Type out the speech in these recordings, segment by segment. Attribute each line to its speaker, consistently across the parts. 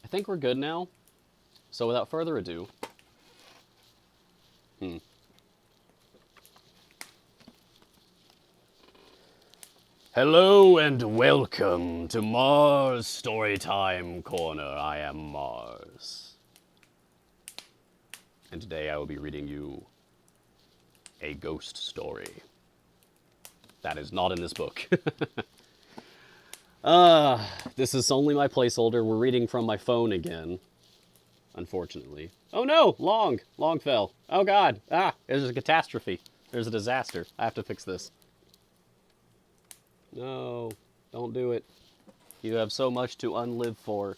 Speaker 1: I think we're good now. So without further ado... Hello and welcome to Mars Storytime Corner. I am Mars. And today I will be reading you a ghost story. That is not in this book. This is only my placeholder. We're reading from my phone again. Unfortunately. Oh no! Long! Long fell. Oh god! There's a catastrophe. There's a disaster. I have to fix this. No. Don't do it. You have so much to unlive for.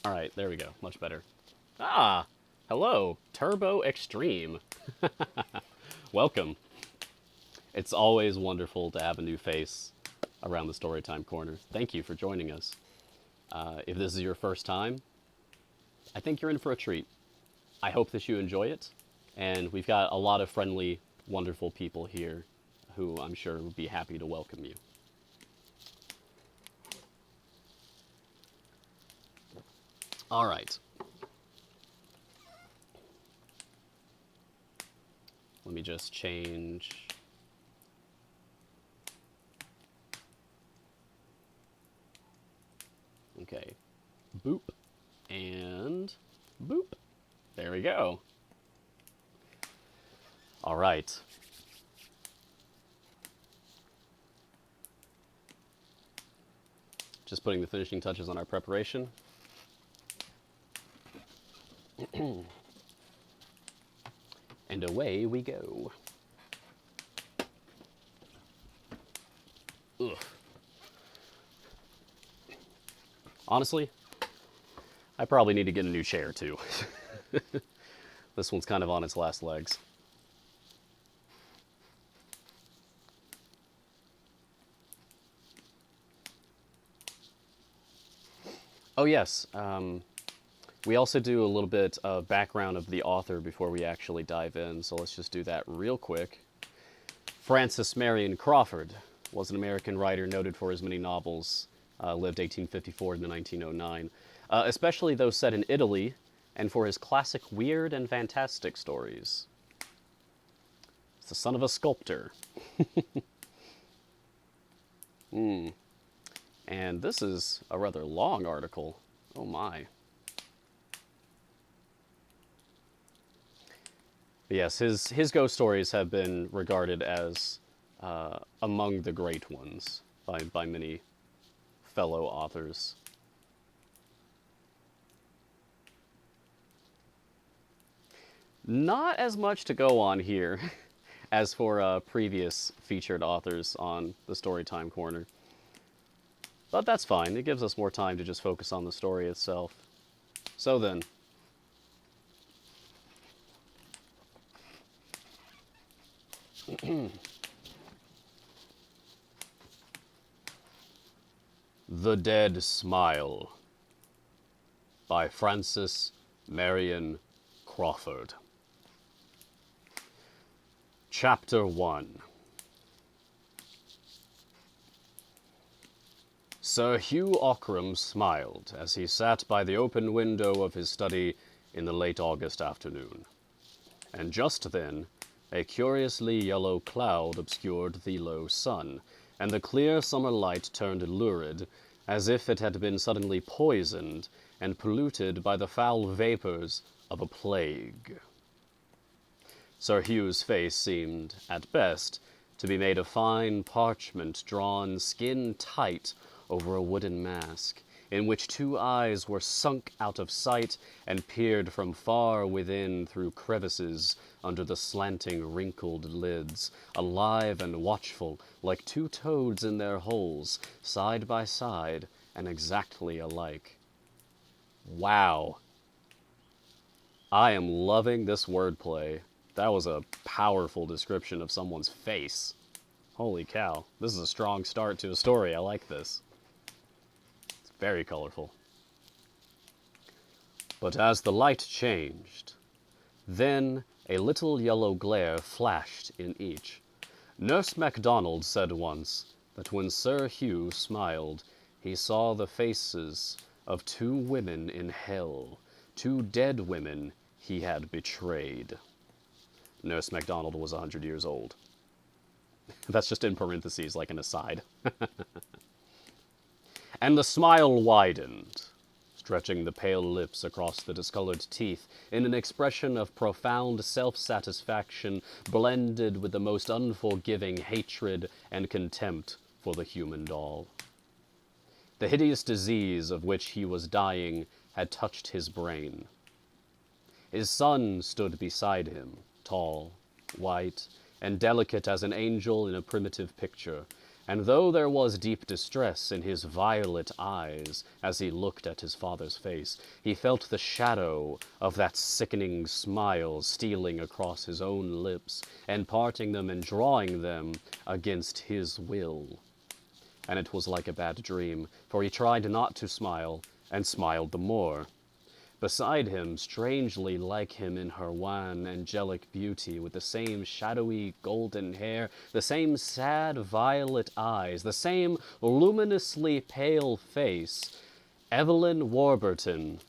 Speaker 1: Alright, there we go. Much better. Hello. Turbo Extreme. Welcome. It's always wonderful to have a new face around the Storytime Corner. Thank you for joining us. If this is your first time, I think you're in for a treat. I hope that you enjoy it, and we've got a lot of friendly, wonderful people here who I'm sure would be happy to welcome you. All right. Let me just change... Okay, boop, and boop. There we go. All right. Just putting the finishing touches on our preparation. And away we go. Ugh. Honestly, I probably need to get a new chair, too. This one's kind of on its last legs. Oh, yes. We also do a little bit of background of the author before we actually dive in, so let's just do that real quick. Frances Marion Crawford was an American writer noted for his many novels. Lived 1854 to 1909, especially those set in Italy, and for his classic weird and fantastic stories. He's the son of a sculptor. And this is a rather long article. Oh my. But yes, his ghost stories have been regarded as among the great ones by many fellow authors. Not as much to go on here as for previous featured authors on the Storytime Corner. But that's fine. It gives us more time to just focus on the story itself. So then. The Dead Smile by Frances Marion Crawford. Chapter 1. Sir Hugh Ockram smiled as he sat by the open window of his study in the late August afternoon. And just then, a curiously yellow cloud obscured the low sun, and the clear summer light turned lurid, as if it had been suddenly poisoned and polluted by the foul vapors of a plague. Sir Hugh's face seemed, at best, to be made of fine parchment drawn skin-tight over a wooden mask, in which two eyes were sunk out of sight and peered from far within through crevices under the slanting, wrinkled lids, alive and watchful, like two toads in their holes, side by side and exactly alike. Wow. I am loving this wordplay. That was a powerful description of someone's face. Holy cow. This is a strong start to a story. I like this. It's very colorful. But as the light changed, then a little yellow glare flashed in each. Nurse MacDonald said once that when Sir Hugh smiled, he saw the faces of 2 women in hell, 2 dead women he had betrayed. Nurse MacDonald was 100 years old. That's just in parentheses, like an aside. And the smile widened, stretching the pale lips across the discolored teeth in an expression of profound self-satisfaction blended with the most unforgiving hatred and contempt for the human doll. The hideous disease of which he was dying had touched his brain. His son stood beside him, tall, white, and delicate as an angel in a primitive picture, and though there was deep distress in his violet eyes as he looked at his father's face, he felt the shadow of that sickening smile stealing across his own lips and parting them and drawing them against his will. And it was like a bad dream, for he tried not to smile, and smiled the more. Beside him, strangely like him in her wan, angelic beauty, with the same shadowy golden hair, the same sad violet eyes, the same luminously pale face, Evelyn Warburton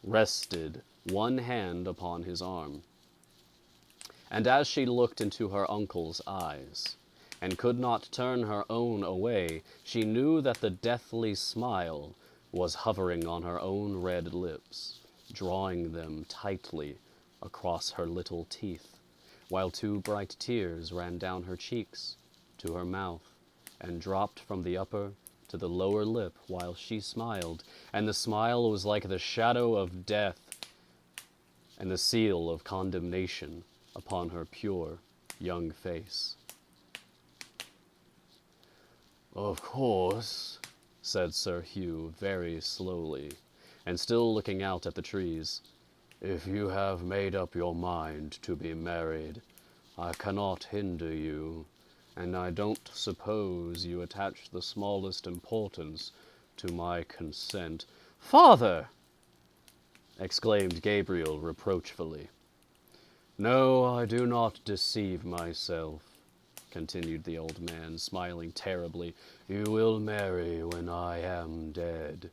Speaker 1: rested one hand upon his arm. And as she looked into her uncle's eyes, and could not turn her own away, she knew that the deathly smile was hovering on her own red lips, drawing them tightly across her little teeth, while 2 bright tears ran down her cheeks to her mouth and dropped from the upper to the lower lip while she smiled, and the smile was like the shadow of death and the seal of condemnation upon her pure young face. "Of course," said Sir Hugh very slowly, and still looking out at the trees, "if you have made up your mind to be married, I cannot hinder you, and I don't suppose you attach the smallest importance to my consent." "Father!" exclaimed Gabriel reproachfully. "No, I do not deceive myself," continued the old man, smiling terribly. "You will marry when I am dead,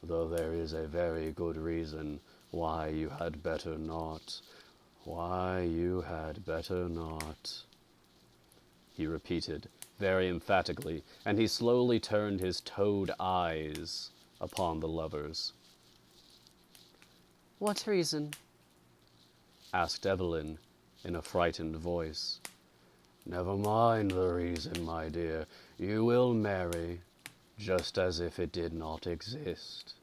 Speaker 1: though there is a very good reason why you had better not. Why you had better not," he repeated very emphatically, and he slowly turned his toad eyes upon the lovers. "What reason?" asked Evelyn in a frightened voice. "Never mind the reason, my dear. You will marry, just as if it did not exist."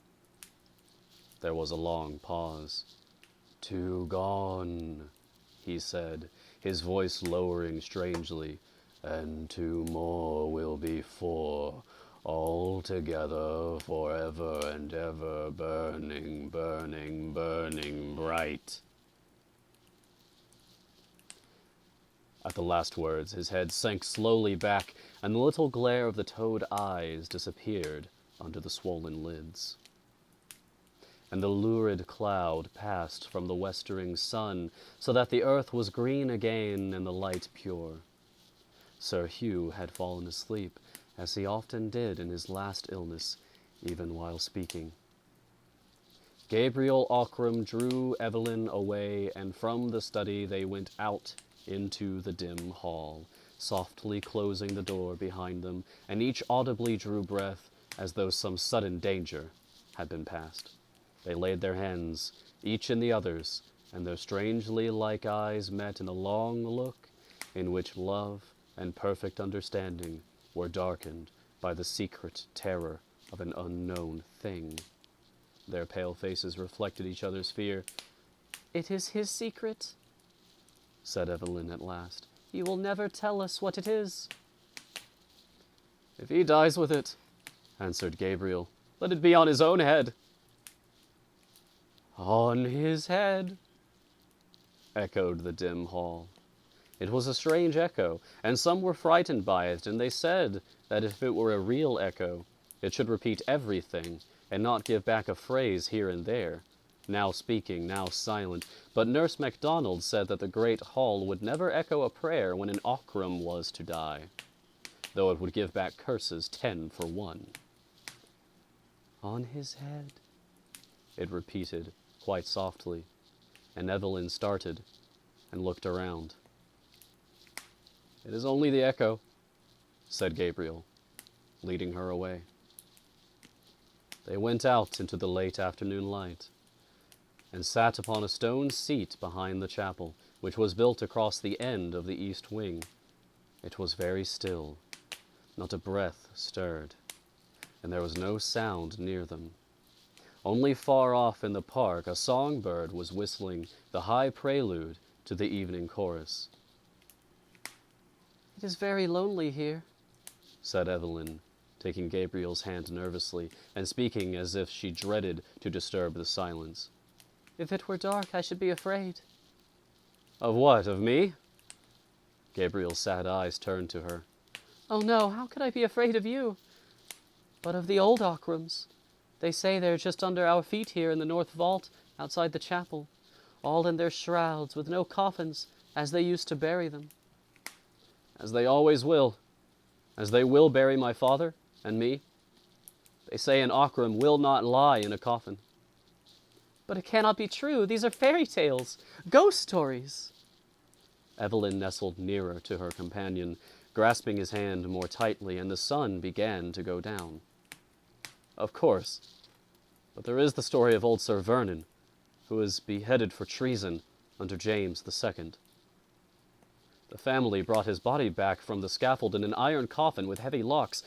Speaker 1: There was a long pause. "2 gone," he said, his voice lowering strangely, "and 2 more will be 4, all together forever and ever, burning, burning, burning bright." At the last words, his head sank slowly back, and the little glare of the toad eyes disappeared under the swollen lids. And the lurid cloud passed from the westering sun, so that the earth was green again and the light pure. Sir Hugh had fallen asleep, as he often did in his last illness, even while speaking. Gabriel Ockram drew Evelyn away, and from the study they went out into the dim hall, softly closing the door behind them, and each audibly drew breath as though some sudden danger had been passed. They laid their hands, each in the other's, and their strangely like eyes met in a long look in which love and perfect understanding were darkened by the secret terror of an unknown thing. Their pale faces reflected each other's fear. "It is his secret," said Evelyn at last. "He will never tell us what it is." "If he dies with it," answered Gabriel, "let it be on his own head." "On his head," echoed the dim hall. It was a strange echo, and some were frightened by it, and they said that if it were a real echo, it should repeat everything, and not give back a phrase here and there, now speaking, now silent. But Nurse MacDonald said that the great hall would never echo a prayer when an Ockram was to die, though it would give back curses 10 for 1. On his head, it repeated quite softly, and Evelyn started and looked around. It is only the echo, said Gabriel, leading her away. They went out into the late afternoon light, and sat upon a stone seat behind the chapel, which was built across the end of the east wing. It was very still. Not a breath stirred, and there was no sound near them. Only far off in the park a songbird was whistling the high prelude to the evening chorus. "It is very lonely here," said Evelyn, taking Gabriel's hand nervously, and speaking as if she dreaded to disturb the silence. "If it were dark, I should be afraid." "Of what, of me?" Gabriel's sad eyes turned to her. "Oh no, how could I be afraid of you? But of the old Ockrams. They say they're just under our feet here in the north vault, outside the chapel, all in their shrouds, with no coffins, as they used to bury them." "As they always will. As they will bury my father and me. They say an Ockram will not lie in a coffin." "But it cannot be true. These are fairy tales, ghost stories." Evelyn nestled nearer to her companion, grasping his hand more tightly, and the sun began to go down. "Of course. But there is the story of old Sir Vernon, who was beheaded for treason under James II. The family brought his body back from the scaffold in an iron coffin with heavy locks,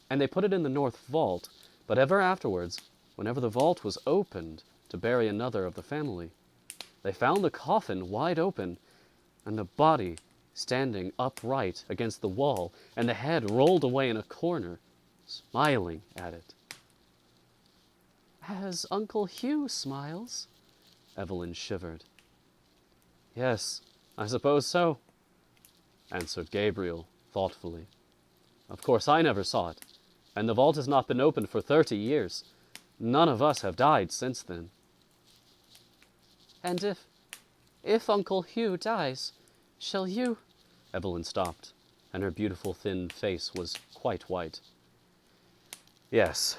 Speaker 1: and they put it in the north vault. But ever afterwards, whenever the vault was opened to bury another of the family, they found the coffin wide open, and the body standing upright against the wall, and the head rolled away in a corner, smiling at it." "As Uncle Hugh smiles?" Evelyn shivered. "Yes, I suppose so," answered Gabriel thoughtfully. "Of course I never saw it, and the vault has not been opened for 30 years. None of us have died since then." "And if Uncle Hugh dies, shall you—" Evelyn stopped, and her beautiful thin face was quite white. "Yes,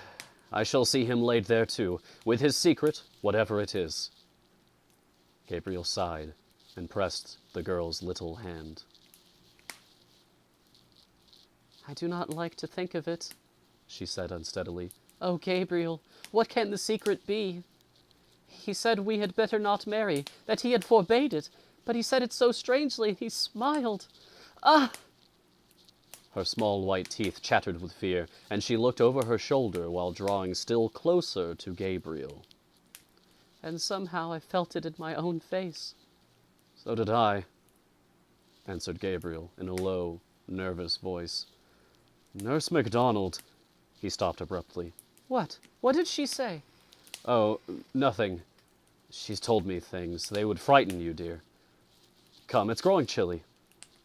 Speaker 1: I shall see him laid there too, with his secret, whatever it is." Gabriel sighed and pressed the girl's little hand. "I do not like to think of it," she said unsteadily. "Oh, Gabriel, what can the secret be? He said we had better not marry, that he had forbade it, but he said it so strangely, he smiled. Ah!" Her small white teeth chattered with fear, and she looked over her shoulder while drawing still closer to Gabriel. "And somehow I felt it in my own face." "So did I," answered Gabriel in a low, nervous voice. "Nurse MacDonald—" He stopped abruptly. "What? What did she say?" "Oh, nothing. She's told me things. They would frighten you, dear. Come, it's growing chilly."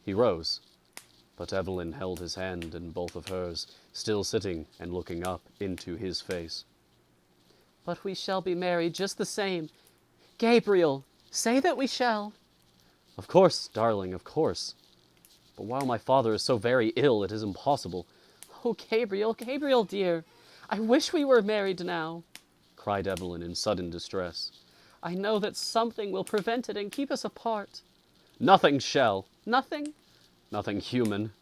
Speaker 1: He rose, but Evelyn held his hand in both of hers, still sitting and looking up into his face. "But we shall be married just the same. Gabriel, say that we shall." "Of course, darling, of course. But while my father is so very ill, it is impossible." "Oh, Gabriel, Gabriel, dear, I wish we were married now," cried Evelyn in sudden distress. "I know that something will prevent it and keep us apart." "Nothing shall." "Nothing?" "Nothing human,"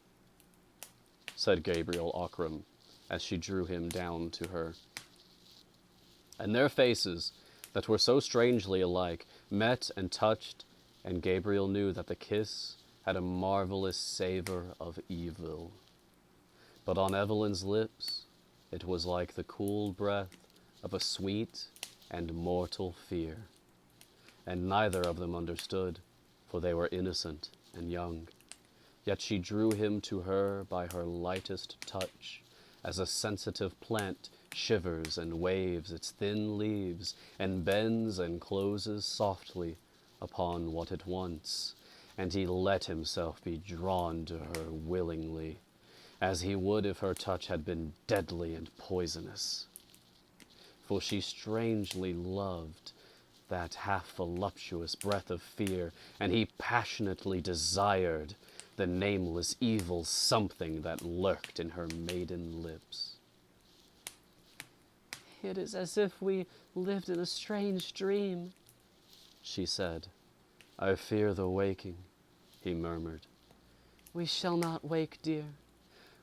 Speaker 1: said Gabriel Ockram, as she drew him down to her. And their faces, that were so strangely alike, met and touched, and Gabriel knew that the kiss had a marvelous savor of evil. But on Evelyn's lips it was like the cool breath of a sweet and mortal fear. And neither of them understood, for they were innocent and young. Yet she drew him to her by her lightest touch, as a sensitive plant shivers and waves its thin leaves, and bends and closes softly upon what it wants, and he let himself be drawn to her willingly, as he would if her touch had been deadly and poisonous. For she strangely loved that half-voluptuous breath of fear, and he passionately desired the nameless evil something that lurked in her maiden lips. "It is as if we lived in a strange dream," she said. "I fear the waking," he murmured. "We shall not wake, dear.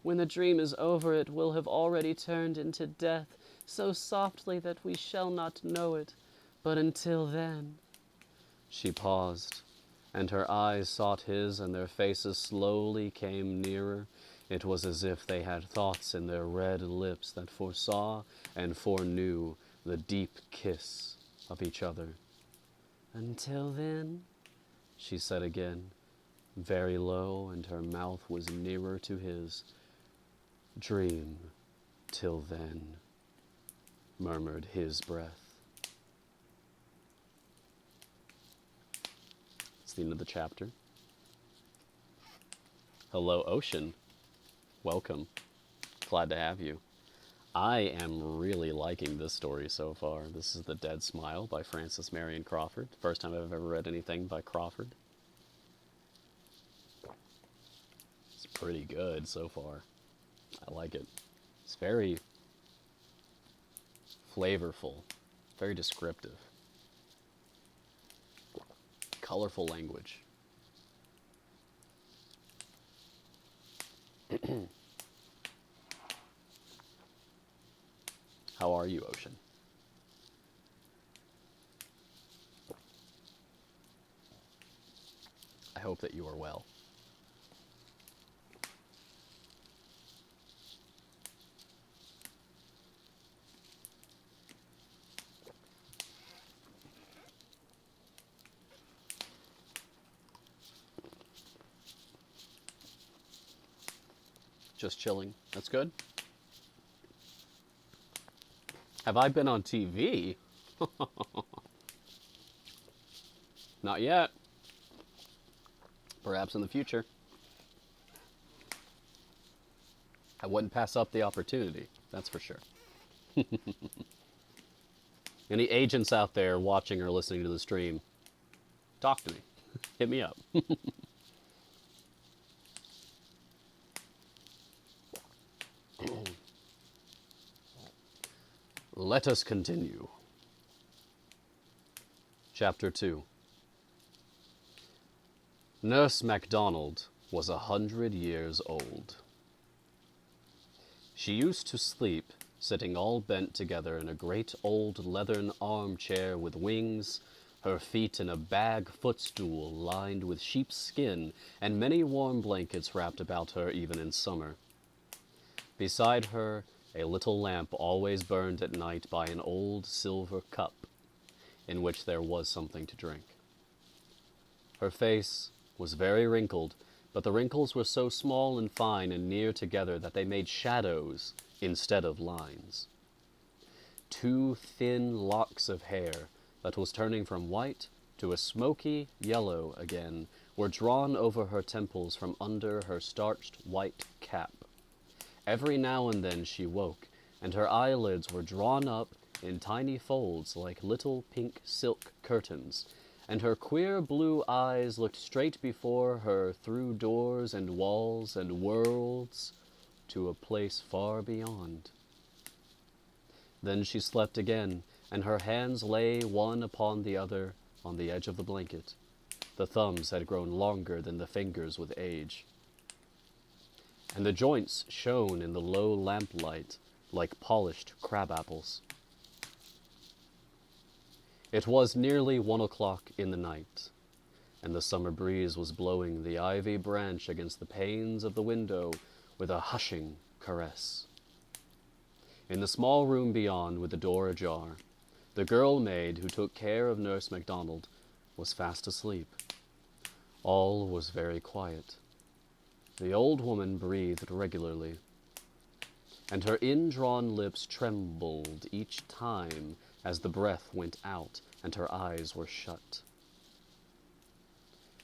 Speaker 1: When the dream is over, it will have already turned into death, so softly that we shall not know it. But until then—" She paused, and her eyes sought his, and their faces slowly came nearer. It was as if they had thoughts in their red lips that foresaw and foreknew the deep kiss of each other. "Until then," she said again, very low, and her mouth was nearer to his. "Dream till then," murmured his breath. It's the end of the chapter. Hello, Ocean. Welcome. Glad to have you. I am really liking this story so far. This is The Dead Smile by Marion Crawford. First time I've ever read anything by Crawford. It's pretty good so far. I like it. It's very flavorful, very descriptive. Colorful language. How are you, Ocean? I hope that you are well. Just chilling. That's good. Have I been on TV? Not yet. Perhaps in the future. I wouldn't pass up the opportunity, that's for sure. Any agents out there watching or listening to the stream, talk to me. Hit me up. Let us continue. Chapter 2. Nurse MacDonald was 100 years old. She used to sleep, sitting all bent together in a great old leathern armchair with wings, her feet in a bag footstool lined with sheep's skin, and many warm blankets wrapped about her even in summer. Beside her, a little lamp always burned at night by an old silver cup, in which there was something to drink. Her face was very wrinkled, but the wrinkles were so small and fine and near together that they made shadows instead of lines. 2 thin locks of hair that was turning from white to a smoky yellow again were drawn over her temples from under her starched white cap. Every now and then she woke, and her eyelids were drawn up in tiny folds like little pink silk curtains, and her queer blue eyes looked straight before her through doors and walls and worlds to a place far beyond. Then she slept again, and her hands lay one upon the other on the edge of the blanket. The thumbs had grown longer than the fingers with age, and the joints shone in the low lamplight like polished crab apples. It was nearly 1 o'clock in the night, and the summer breeze was blowing the ivy branch against the panes of the window with a hushing caress. In the small room beyond, with the door ajar, the girl-maid who took care of Nurse MacDonald was fast asleep. All was very quiet. The old woman breathed regularly, and her indrawn lips trembled each time as the breath went out and her eyes were shut.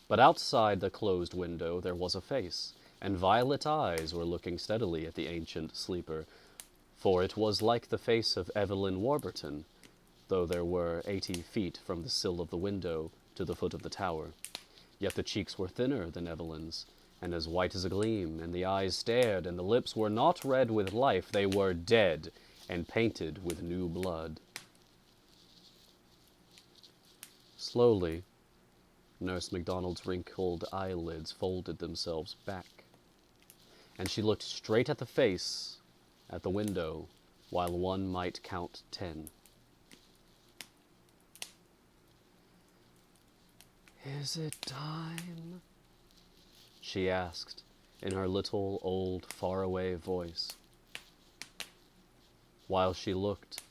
Speaker 1: But outside the closed window there was a face, and violet eyes were looking steadily at the ancient sleeper, for it was like the face of Evelyn Warburton, though there were 80 feet from the sill of the window to the foot of the tower. Yet the cheeks were thinner than Evelyn's, and as white as a gleam, and the eyes stared, and the lips were not red with life, they were dead, and painted with new blood. Slowly, Nurse MacDonald's wrinkled eyelids folded themselves back, and she looked straight at the face at the window while one might count 10. "Is it time?" she asked in her little, old, faraway voice. While she looked,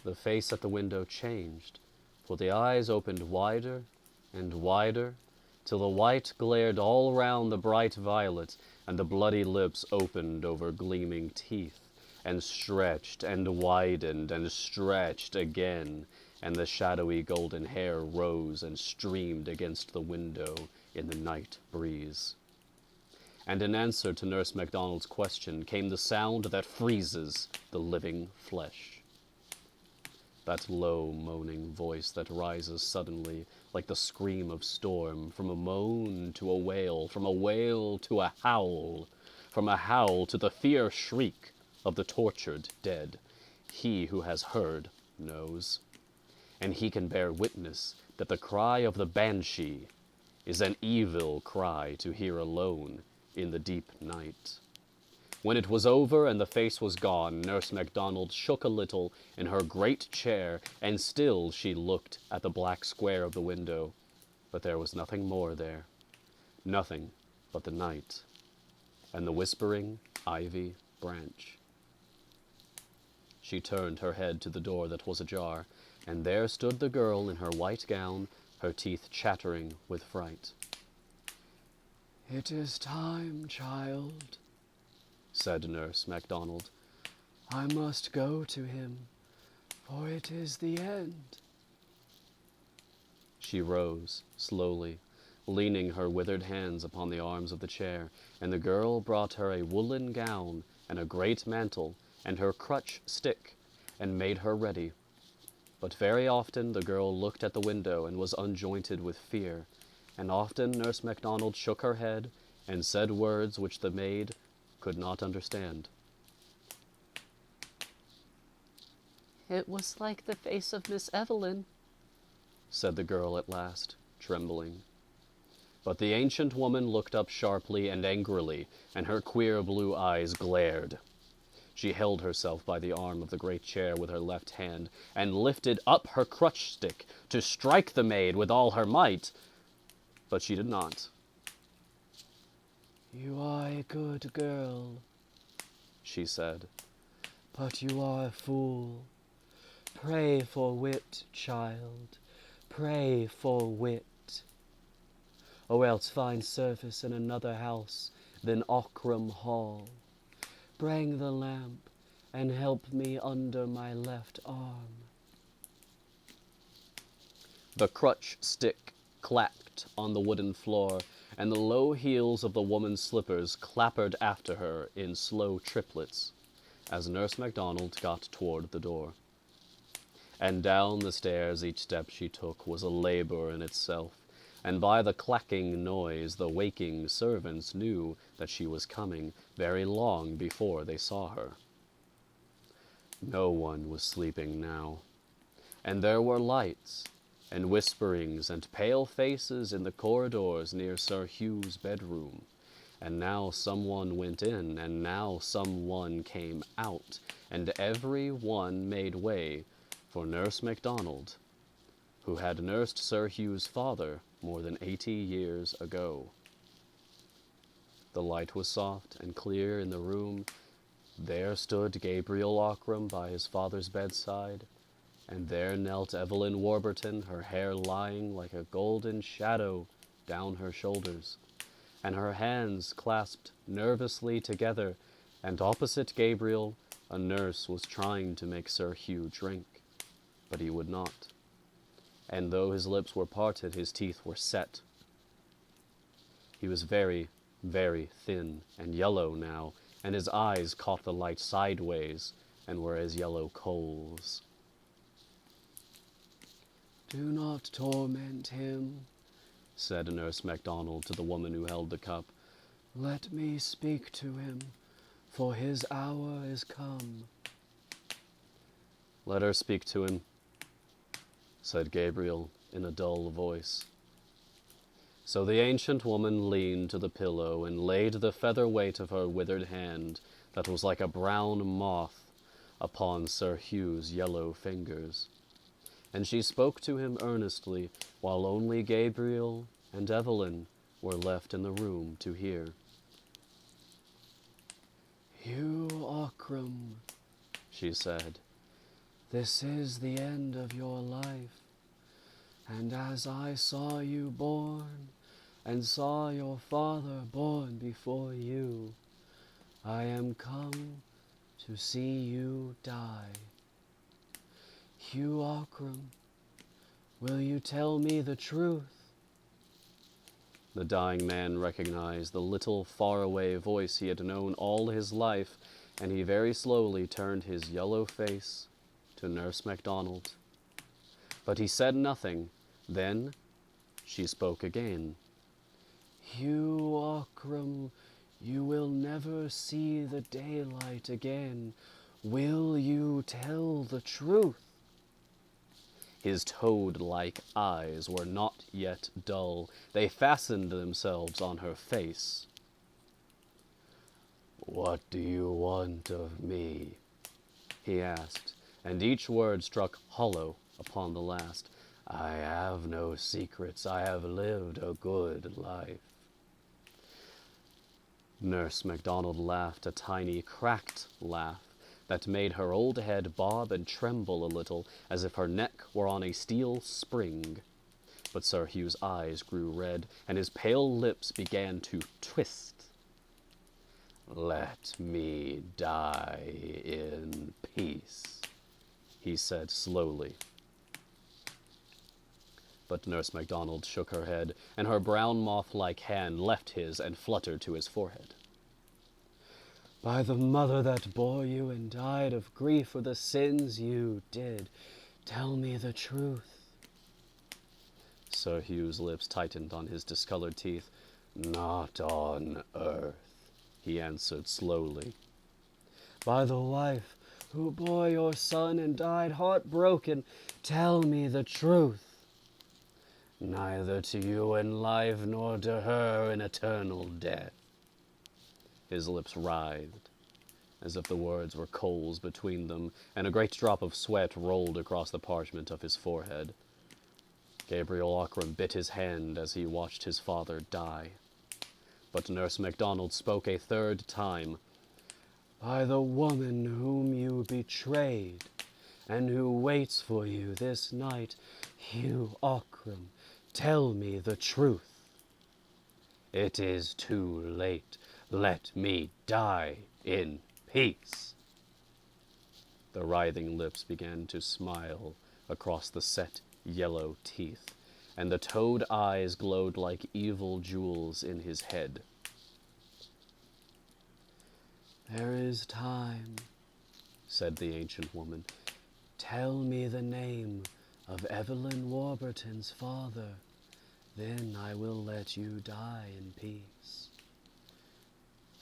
Speaker 1: the face at the window changed, for the eyes opened wider and wider, till the white glared all round the bright violet, and the bloody lips opened over gleaming teeth, and stretched and widened and stretched again, and the shadowy golden hair rose and streamed against the window in the night breeze. And in answer to Nurse MacDonald's question came the sound that freezes the living flesh. That low, moaning voice that rises suddenly like the scream of storm, from a moan to a wail, from a wail to a howl, from a howl to the fierce shriek of the tortured dead. He who has heard knows, and he can bear witness that the cry of the banshee is an evil cry to hear alone in the deep night. When it was over and the face was gone, Nurse MacDonald shook a little in her great chair, and still she looked at the black square of the window. But there was nothing more there, nothing but the night and the whispering ivy branch. She turned her head to the door that was ajar, and there stood the girl in her white gown, her teeth chattering with fright. "It is time, child," said Nurse MacDonald. "I must go to him, for it is the end." She rose slowly, leaning her withered hands upon the arms of the chair, and the girl brought her a woolen gown and a great mantle and her crutch stick, and made her ready. But very often the girl looked at the window and was unjointed with fear, and often Nurse MacDonald shook her head and said words which the maid could not understand. "It was like the face of Miss Evelyn," said the girl at last, trembling. But the ancient woman looked up sharply and angrily, and her queer blue eyes glared. She held herself by the arm of the great chair with her left hand, and lifted up her crutch stick to strike the maid with all her might, but she did not. "You are a good girl," she said, "but you are a fool. Pray for wit, child, pray for wit. Or else find service in another house than Ockram Hall. Bring the lamp, and help me under my left arm." The crutch stick clacked on the wooden floor, and the low heels of the woman's slippers clappered after her in slow triplets as Nurse MacDonald got toward the door. And down the stairs each step she took was a labor in itself, and by the clacking noise the waking servants knew that she was coming very long before they saw her. No one was sleeping now, and there were lights and whisperings and pale faces in the corridors near Sir Hugh's bedroom, and now someone went in, and now someone came out, and every one made way for Nurse MacDonald, who had nursed Sir Hugh's father more than 80 years ago. The light was soft and clear in the room. There stood Gabriel Ockram by his father's bedside, and there knelt Evelyn Warburton, her hair lying like a golden shadow down her shoulders, and her hands clasped nervously together, and opposite Gabriel a nurse was trying to make Sir Hugh drink, but he would not, and though his lips were parted, his teeth were set. He was very, very thin and yellow now, and his eyes caught the light sideways and were as yellow coals. "Do not torment him," said Nurse MacDonald to the woman who held the cup. "Let me speak to him, for his hour is come." "Let her speak to him," said Gabriel in a dull voice. So the ancient woman leaned to the pillow and laid the feather weight of her withered hand, that was like a brown moth, upon Sir Hugh's yellow fingers. And she spoke to him earnestly, while only Gabriel and Evelyn were left in the room to hear. "Hugh Ockram," she said, "this is the end of your life, and as I saw you born, and saw your father born before you, I am come to see you die. Hugh Ockram, will you tell me the truth?" The dying man recognized the little faraway voice he had known all his life, and he very slowly turned his yellow face to Nurse MacDonald. But he said nothing. Then she spoke again. "Hugh Ockram, you will never see the daylight again. Will you tell the truth?" His toad-like eyes were not yet dull. They fastened themselves on her face. "What do you want of me?" he asked, and each word struck hollow upon the last. "I have no secrets. I have lived a good life." Nurse MacDonald laughed a tiny, cracked laugh that made her old head bob and tremble a little, as if her neck were on a steel spring. But Sir Hugh's eyes grew red, and his pale lips began to twist. "Let me die in peace," he said slowly. But Nurse MacDonald shook her head, and her brown moth-like hand left his and fluttered to his forehead. "By the mother that bore you and died of grief for the sins you did, tell me the truth." Sir Hugh's lips tightened on his discolored teeth. "Not on earth," he answered slowly. "By the wife who bore your son and died heartbroken, tell me the truth." "Neither to you in life nor to her in eternal death." His lips writhed, as if the words were coals between them, and a great drop of sweat rolled across the parchment of his forehead. Gabriel Ockram bit his hand as he watched his father die. But Nurse MacDonald spoke a third time. "By the woman whom you betrayed, and who waits for you this night, Hugh Ockram, tell me the truth." "It is too late. Let me die in peace." The writhing lips began to smile across the set yellow teeth, and the toad eyes glowed like evil jewels in his head. "There is time," said the ancient woman. "Tell me the name of Evelyn Warburton's father. Then I will let you die in peace."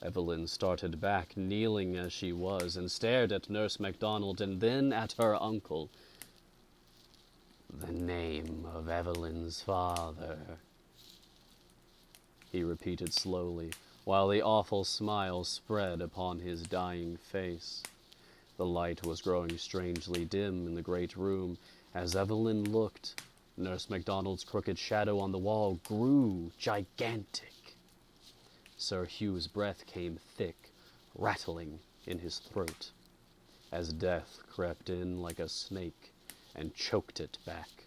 Speaker 1: Evelyn started back, kneeling as she was, and stared at Nurse MacDonald and then at her uncle. "The name of Evelyn's father," he repeated slowly, while the awful smile spread upon his dying face. The light was growing strangely dim in the great room. As Evelyn looked, Nurse MacDonald's crooked shadow on the wall grew gigantic. Sir Hugh's breath came thick, rattling in his throat, as death crept in like a snake and choked it back.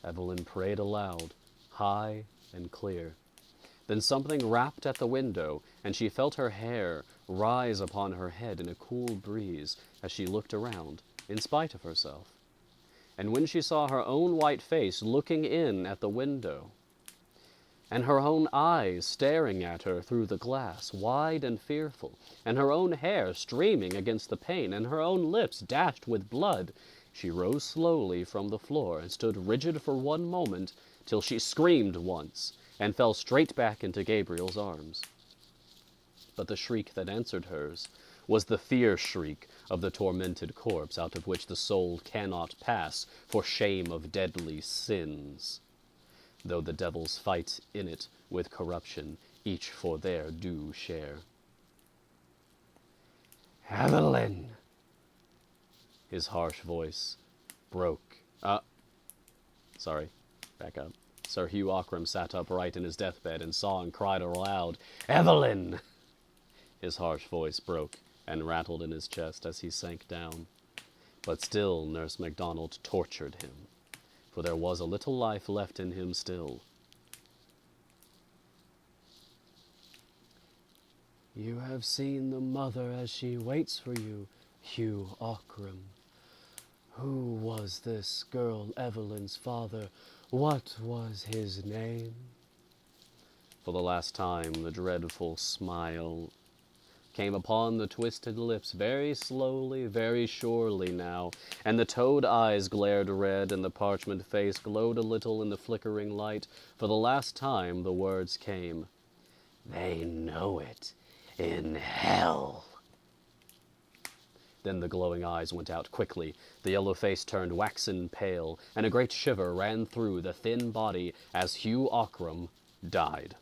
Speaker 1: Evelyn prayed aloud, high and clear. Then something rapped at the window, and she felt her hair rise upon her head in a cool breeze as she looked around, in spite of herself. And when she saw her own white face looking in at the window, and her own eyes staring at her through the glass, wide and fearful, and her own hair streaming against the pane, and her own lips dashed with blood, she rose slowly from the floor and stood rigid for one moment, till she screamed once, and fell straight back into Gabriel's arms. But the shriek that answered hers was the fear shriek of the tormented corpse, out of which the soul cannot pass for shame of deadly sins, though the devils fight in it with corruption, each for their due share. Evelyn! His harsh voice broke. Sorry, back up. Sir Hugh Ockram sat upright in his deathbed and saw and cried aloud, Evelyn! His harsh voice broke and rattled in his chest as he sank down. But still Nurse MacDonald tortured him, for there was a little life left in him still. You have seen the mother as she waits for you, Hugh Ockram. Who was this girl Evelyn's father? What was his name? For the last time the dreadful smile came upon the twisted lips, very slowly, very surely now, and the toad eyes glared red, and the parchment face glowed a little in the flickering light. For the last time the words came, They know it in hell. Then the glowing eyes went out quickly, the yellow face turned waxen pale, and a great shiver ran through the thin body as Hugh Ockram died.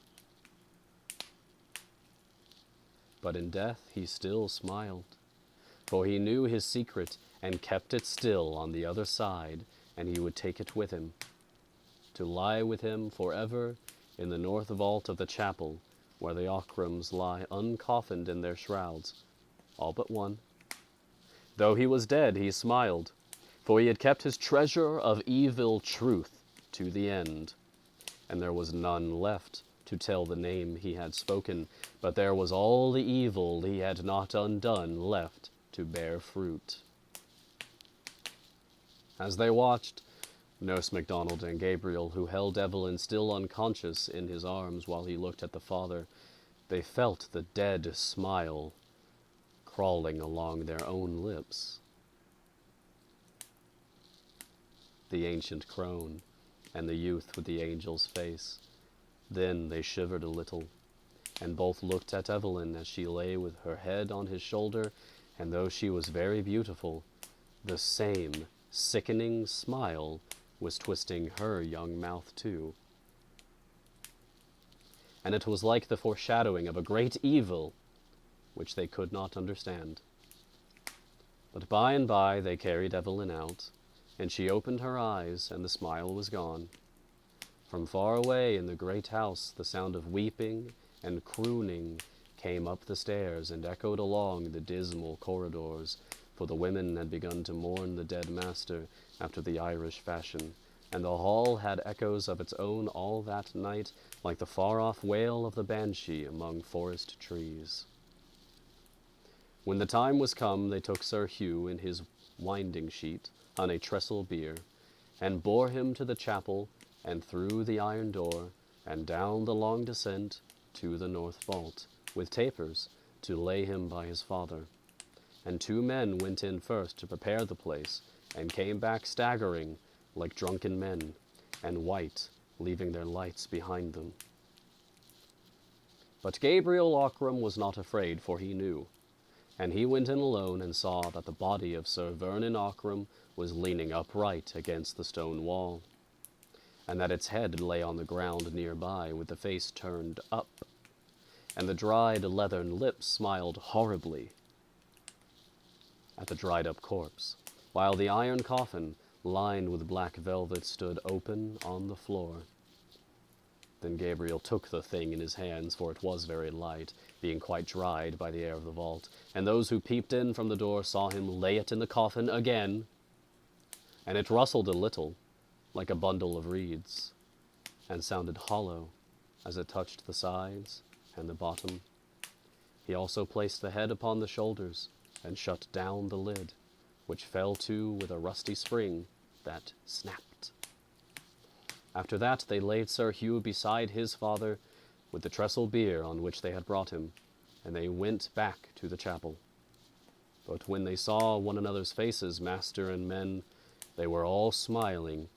Speaker 1: But in death he still smiled, for he knew his secret and kept it still on the other side, and he would take it with him, to lie with him forever in the north vault of the chapel, where the Ockrams lie uncoffined in their shrouds, all but one. Though he was dead, he smiled, for he had kept his treasure of evil truth to the end, and there was none left to tell the name he had spoken, but there was all the evil he had not undone left to bear fruit. As they watched, Nurse MacDonald and Gabriel, who held Evelyn still unconscious in his arms while he looked at the father, they felt the dead smile crawling along their own lips. The ancient crone and the youth with the angel's face. Then they shivered a little, and both looked at Evelyn as she lay with her head on his shoulder, and though she was very beautiful, the same sickening smile was twisting her young mouth too. And it was like the foreshadowing of a great evil which they could not understand. But by and by they carried Evelyn out, and she opened her eyes, and the smile was gone. From far away in the great house the sound of weeping and crooning came up the stairs and echoed along the dismal corridors, for the women had begun to mourn the dead master after the Irish fashion, and the hall had echoes of its own all that night, like the far-off wail of the banshee among forest trees. When the time was come, they took Sir Hugh in his winding-sheet on a trestle bier, and bore him to the chapel, and through the iron door, and down the long descent to the north vault, with tapers to lay him by his father. And 2 men went in first to prepare the place, and came back staggering like drunken men, and white, leaving their lights behind them. But Gabriel Ockram was not afraid, for he knew. And he went in alone and saw that the body of Sir Vernon Ockram was leaning upright against the stone wall, and that its head lay on the ground nearby with the face turned up, and the dried leathern lips smiled horribly at the dried-up corpse, while the iron coffin, lined with black velvet, stood open on the floor. Then Gabriel took the thing in his hands, for it was very light, being quite dried by the air of the vault, and those who peeped in from the door saw him lay it in the coffin again, and it rustled a little, like a bundle of reeds, and sounded hollow as it touched the sides and the bottom. He also placed the head upon the shoulders, and shut down the lid, which fell to with a rusty spring that snapped. After that they laid Sir Hugh beside his father with the trestle bier on which they had brought him, and they went back to the chapel. But when they saw one another's faces, master and men, they were all smiling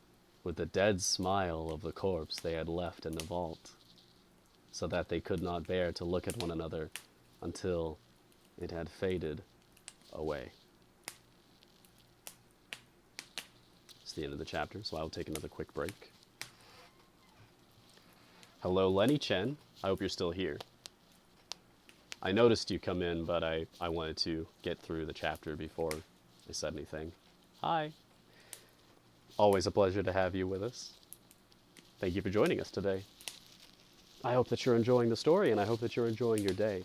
Speaker 1: with the dead smile of the corpse they had left in the vault, so that they could not bear to look at one another until it had faded away. It's the end of the chapter, so I'll take another quick break. Hello, Lenny Chen. I hope you're still here. I noticed you come in, but I wanted to get through the chapter before I said anything. Hi. Always a pleasure to have you with us. Thank you for joining us today. I hope that you're enjoying the story, and I hope that you're enjoying your day.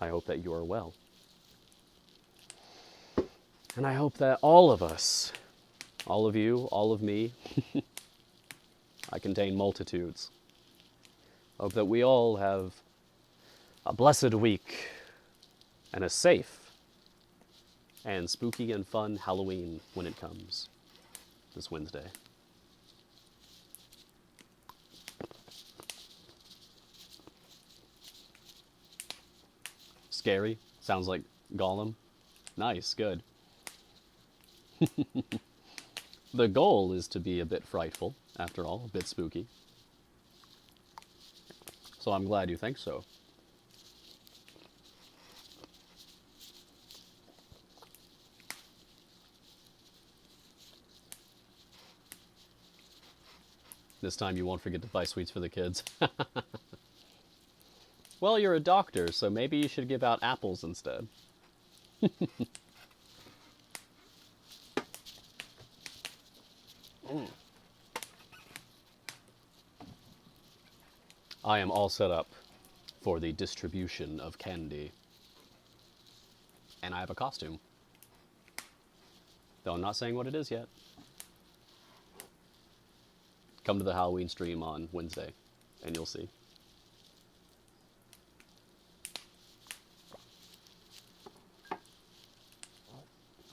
Speaker 1: I hope that you are well. And I hope that all of us, all of you, all of me, I contain multitudes. I hope that we all have a blessed week and a safe and spooky and fun Halloween when it comes this Wednesday. Scary? Sounds like Gollum? Nice, good. The goal is to be a bit frightful, after all, a bit spooky. So I'm glad you think so. This time you won't forget to buy sweets for the kids. Well, you're a doctor, so maybe you should give out apples instead. I am all set up for the distribution of candy. And I have a costume. Though I'm not saying what it is yet. Come to the Halloween stream on Wednesday, and you'll see.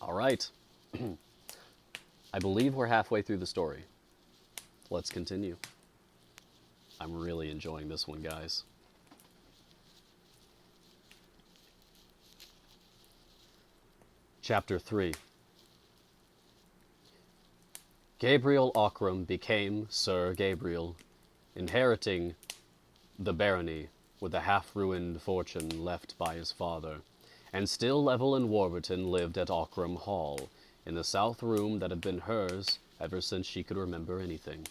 Speaker 1: All right. I believe we're halfway through the story. Let's continue. I'm really enjoying this one, guys. Chapter 3. Gabriel Ockram became Sir Gabriel, inheriting the barony with the half-ruined fortune left by his father. And still Evelyn Warburton lived at Ockram Hall, in the south room that had been hers ever since she could remember anything.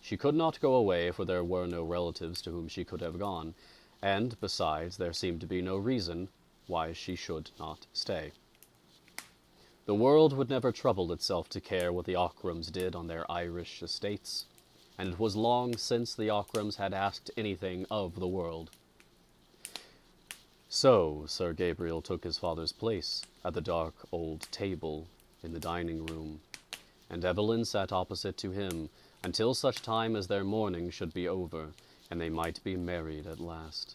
Speaker 1: She could not go away, for there were no relatives to whom she could have gone, and, besides, there seemed to be no reason why she should not stay. The world would never trouble itself to care what the Ockrams did on their Irish estates, and it was long since the Ockrams had asked anything of the world. So Sir Gabriel took his father's place at the dark old table in the dining room, and Evelyn sat opposite to him until such time as their mourning should be over, and they might be married at last.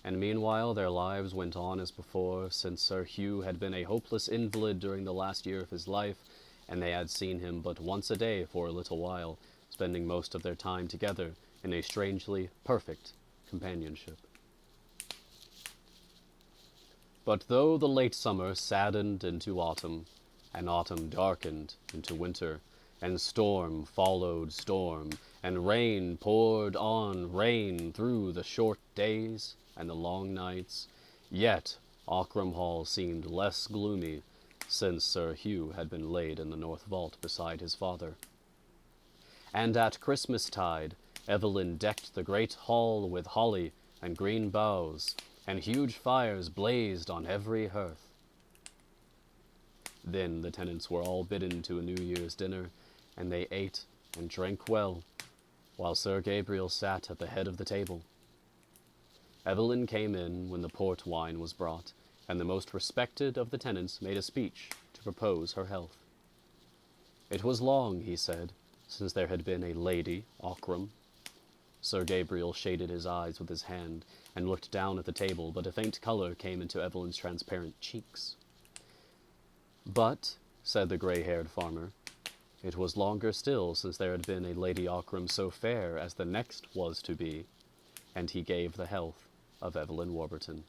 Speaker 1: And meanwhile their lives went on as before, since Sir Hugh had been a hopeless invalid during the last year of his life, and they had seen him but once a day for a little while, spending most of their time together in a strangely perfect companionship. But though the late summer saddened into autumn, and autumn darkened into winter, and storm followed storm, and rain poured on rain through the short days and the long nights, yet Ockram Hall seemed less gloomy since Sir Hugh had been laid in the north vault beside his father. And at Christmas-tide, Evelyn decked the great hall with holly and green boughs, and huge fires blazed on every hearth. Then the tenants were all bidden to a New Year's dinner, and they ate and drank well, while Sir Gabriel sat at the head of the table. Evelyn came in when the port wine was brought, and the most respected of the tenants made a speech to propose her health. It was long, he said, since there had been a Lady Ockram. Sir Gabriel shaded his eyes with his hand and looked down at the table, but a faint color came into Evelyn's transparent cheeks. But, said the gray-haired farmer, it was longer still since there had been a Lady Ockram so fair as the next was to be, and he gave the health of Evelyn Warburton.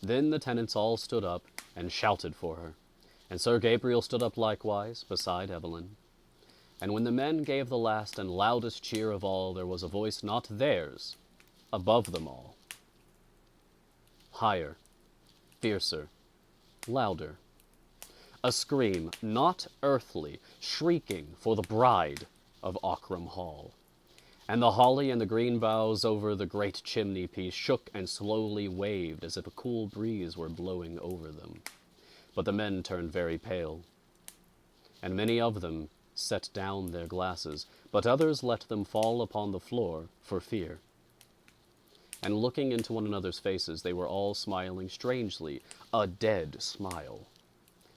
Speaker 1: Then the tenants all stood up and shouted for her, and Sir Gabriel stood up likewise beside Evelyn. And when the men gave the last and loudest cheer of all, there was a voice not theirs, above them all. higher, fiercer, louder. A scream, not earthly, shrieking for the bride of Ockram Hall. And the holly and the green boughs over the great chimney piece shook and slowly waved as if a cool breeze were blowing over them. But the men turned very pale, and many of them set down their glasses, but others let them fall upon the floor for fear. And looking into one another's faces, they were all smiling strangely, a dead smile,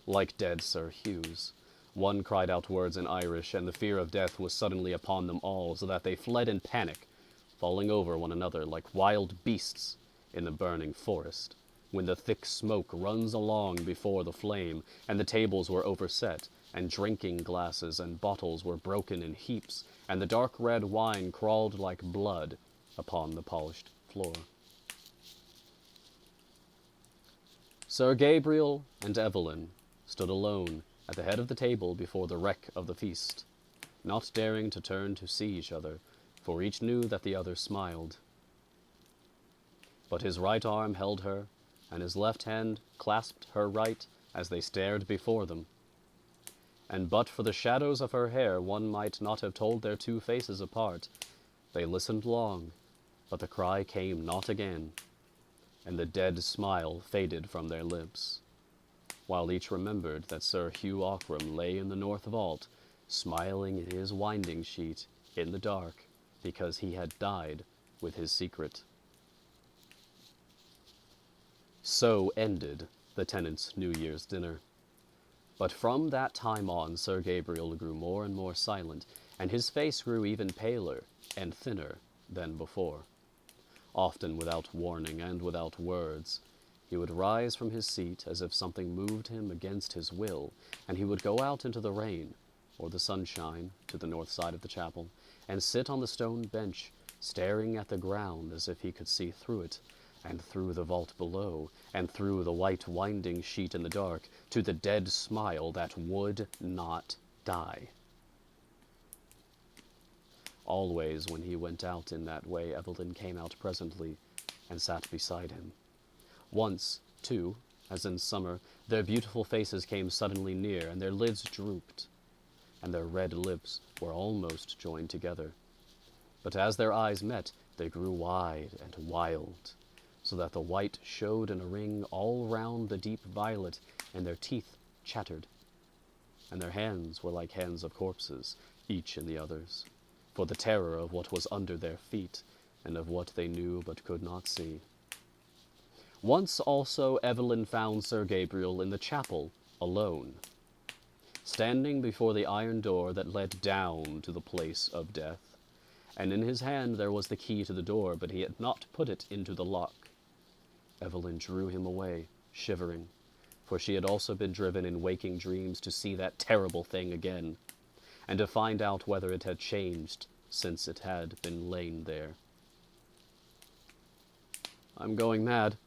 Speaker 1: like dead Sir Hugh's. One cried out words in Irish, and the fear of death was suddenly upon them all, so that they fled in panic, falling over one another like wild beasts in the burning forest, when the thick smoke runs along before the flame, and the tables were overset, and drinking glasses and bottles were broken in heaps, and the dark red wine crawled like blood upon the polished floor. Sir Gabriel and Evelyn stood alone at the head of the table before the wreck of the feast, not daring to turn to see each other, for each knew that the other smiled. But his right arm held her, and his left hand clasped her right as they stared before them. And but for the shadows of her hair, one might not have told their two faces apart. They listened long, but the cry came not again, and the dead smile faded from their lips, while each remembered that Sir Hugh Ockram lay in the north vault, smiling in his winding sheet in the dark, because he had died with his secret. So ended the tenants' New Year's dinner. But from that time on, Sir Gabriel grew more and more silent, and his face grew even paler and thinner than before. Often without warning and without words, he would rise from his seat as if something moved him against his will, and he would go out into the rain or the sunshine to the north side of the chapel, and sit on the stone bench, staring at the ground as if he could see through it, and through the vault below, and through the white winding sheet in the dark, to the dead smile that would not die. Always when he went out in that way, Evelyn came out presently and sat beside him. Once, too, as in summer, their beautiful faces came suddenly near, and their lids drooped, and their red lips were almost joined together. But as their eyes met, they grew wide and wild, so that the white showed in a ring all round the deep violet, and their teeth chattered, and their hands were like hands of corpses, each in the other's, for the terror of what was under their feet, and of what they knew but could not see. Once also Evelyn found Sir Gabriel in the chapel, alone, standing before the iron door that led down to the place of death, and in his hand there was the key to the door, but he had not put it into the lock. Evelyn drew him away, shivering, for she had also been driven in waking dreams to see that terrible thing again, and to find out whether it had changed since it had been lain there. "I'm going mad,"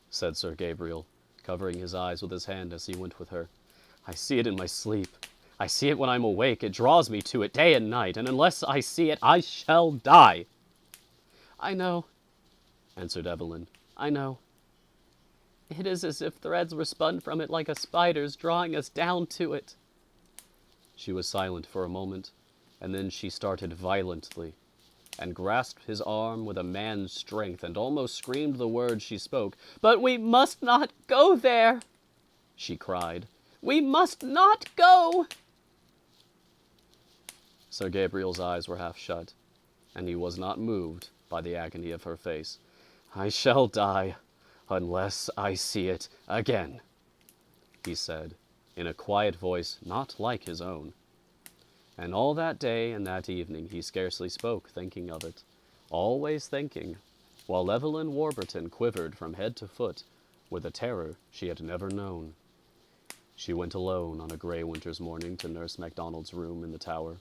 Speaker 1: said Sir Gabriel, covering his eyes with his hand as he went with her. "I see it in my sleep. I see it when I'm awake. It draws me to it day and night, and unless I see it, I shall die." "I know," answered Evelyn. "I know. It is as if threads were spun from it like a spider's, drawing us down to it." She was silent for a moment, and then she started violently, and grasped his arm with a man's strength, and almost screamed the words she spoke. "But we must not go there," she cried. "We must not go." Sir Gabriel's eyes were half shut, and he was not moved by the agony of her face. "I shall die unless I see it again," he said, in a quiet voice not like his own. And all that day and that evening he scarcely spoke, thinking of it, always thinking, while Evelyn Warburton quivered from head to foot with a terror she had never known. She went alone on a grey winter's morning to Nurse MacDonald's room in the tower,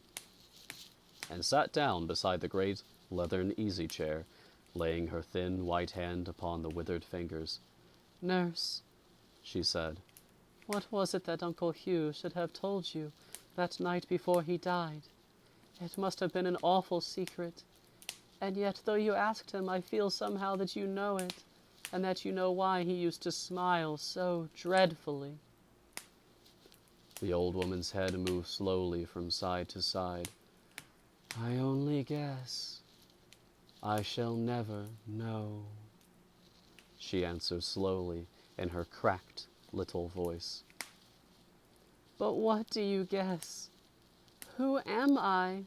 Speaker 1: and sat down beside the great leathern easy-chair, laying her thin white hand upon the withered fingers. "Nurse," she said, "what was it that Uncle Hugh should have told you that night before he died? It must have been an awful secret, and yet though you asked him, I feel somehow that you know it.
Speaker 2: and that you know why he used to smile so dreadfully."
Speaker 1: The old woman's head moved slowly from side to side. "I only guess. I shall never know," she answered slowly in her cracked little voice.
Speaker 2: "But what do you guess? Who am I?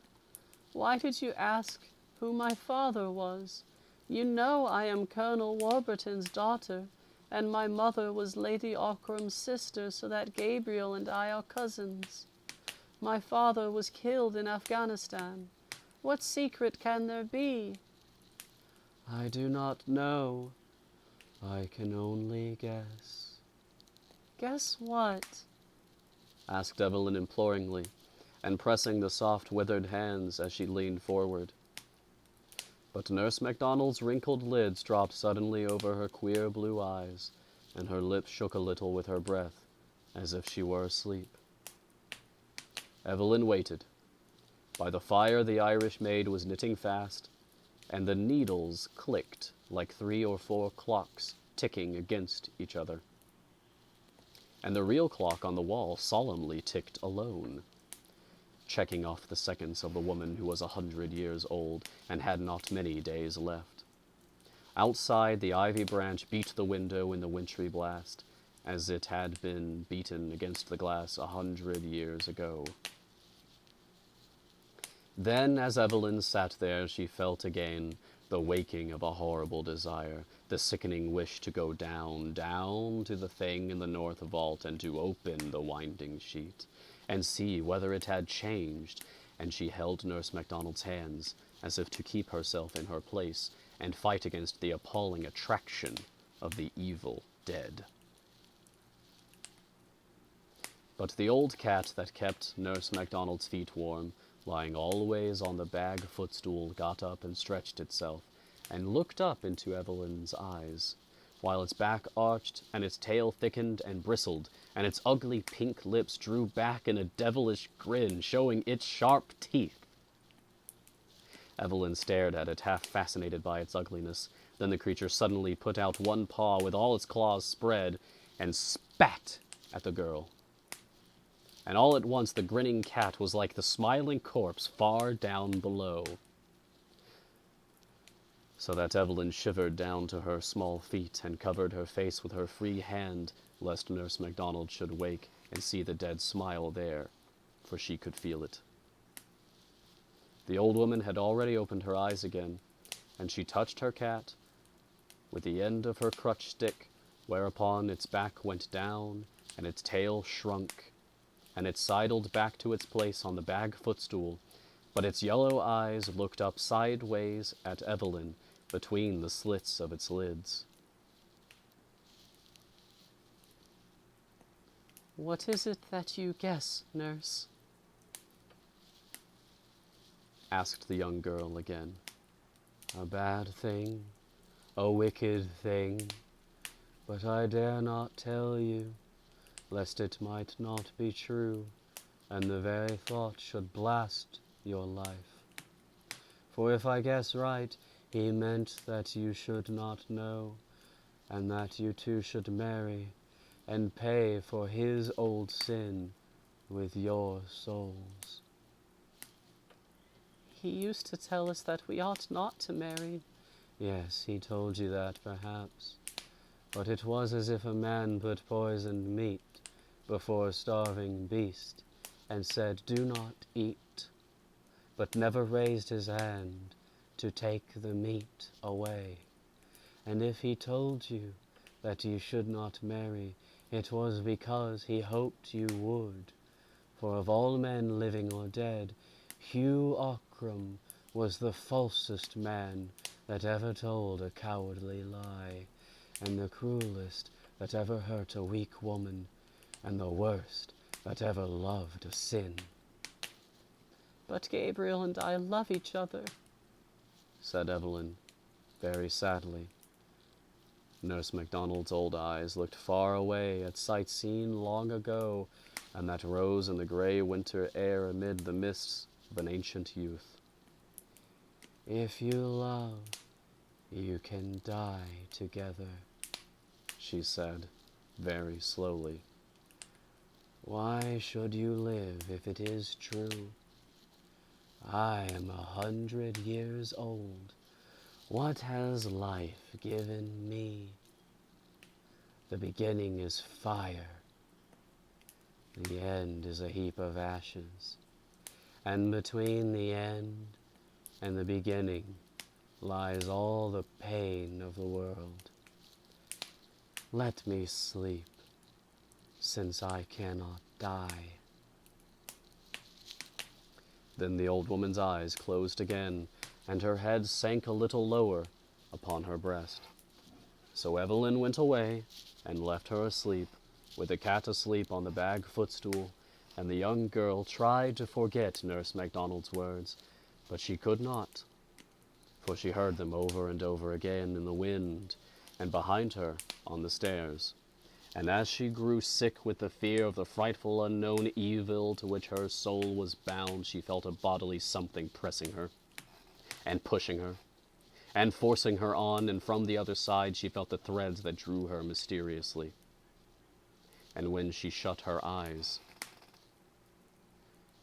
Speaker 2: Why did you ask who my father was? You know I am Colonel Warburton's daughter, and my mother was Lady Ockram's sister, so that Gabriel and I are cousins. My father was killed in Afghanistan. What secret can there be?"
Speaker 1: "I do not know. I can only guess."
Speaker 2: "Guess what?"
Speaker 1: asked Evelyn imploringly, and pressing the soft withered hands as she leaned forward. But Nurse MacDonald's wrinkled lids dropped suddenly over her queer blue eyes, and her lips shook a little with her breath, as if she were asleep. Evelyn waited. By the fire the Irish maid was knitting fast, and the needles clicked like 3 or 4 clocks ticking against each other. And the real clock on the wall solemnly ticked alone, checking off the seconds of the woman who was 100 years old and had not many days left. Outside, the ivy branch beat the window in the wintry blast, as it had been beaten against the glass 100 years ago. Then, as Evelyn sat there, she felt again the waking of a horrible desire, the sickening wish to go down, down to the thing in the north vault, and to open the winding sheet, and see whether it had changed, and she held Nurse MacDonald's hands, as if to keep herself in her place, and fight against the appalling attraction of the evil dead. But the old cat that kept Nurse MacDonald's feet warm, lying always on the bag footstool, got up and stretched itself, and looked up into Evelyn's eyes, while its back arched, and its tail thickened and bristled, and its ugly pink lips drew back in a devilish grin, showing its sharp teeth. Evelyn stared at it, half fascinated by its ugliness. Then the creature suddenly put out one paw with all its claws spread, and spat at the girl. And all at once the grinning cat was like the smiling corpse far down below, so that Evelyn shivered down to her small feet and covered her face with her free hand, lest Nurse MacDonald should wake and see the dead smile there, for she could feel it. The old woman had already opened her eyes again, and she touched her cat with the end of her crutch stick, whereupon its back went down, and its tail shrunk, and it sidled back to its place on the bag footstool, but its yellow eyes looked up sideways at Evelyn between the slits of its lids.
Speaker 2: "What is it that you guess, nurse?"
Speaker 1: asked the young girl again. "A bad thing, a wicked thing, but I dare not tell you, lest it might not be true, and the very thought should blast your life. For if I guess right, he meant that you should not know, and that you two should marry, and pay for his old sin with your souls."
Speaker 2: "He used to tell us that we ought not to marry."
Speaker 1: "Yes, he told you that, perhaps. But it was as if a man put poisoned meat before a starving beast, and said, 'Do not eat,' but never raised his hand to take the meat away. And if he told you that you should not marry, it was because he hoped you would. For of all men, living or dead, Hugh Ockram was the falsest man that ever told a cowardly lie, and the cruelest that ever hurt a weak woman, and the worst that ever loved a sin."
Speaker 2: "But Gabriel and I love each other,"
Speaker 1: said Evelyn, very sadly. Nurse MacDonald's old eyes looked far away at sights seen long ago, and that rose in the gray winter air amid the mists of an ancient youth. "If you love, you can die together," she said, very slowly. "Why should you live if it is true? I am 100 years old. What has life given me? The beginning is fire. The end is a heap of ashes. And between the end and the beginning lies all the pain of the world. Let me sleep, since I cannot die." Then the old woman's eyes closed again, and her head sank a little lower upon her breast. So Evelyn went away and left her asleep, with the cat asleep on the bag footstool, and the young girl tried to forget Nurse MacDonald's words, but she could not, for she heard them over and over again in the wind, and behind her on the stairs. And as she grew sick with the fear of the frightful unknown evil to which her soul was bound, she felt a bodily something pressing her, and pushing her, and forcing her on, and from the other side she felt the threads that drew her mysteriously. And when she shut her eyes,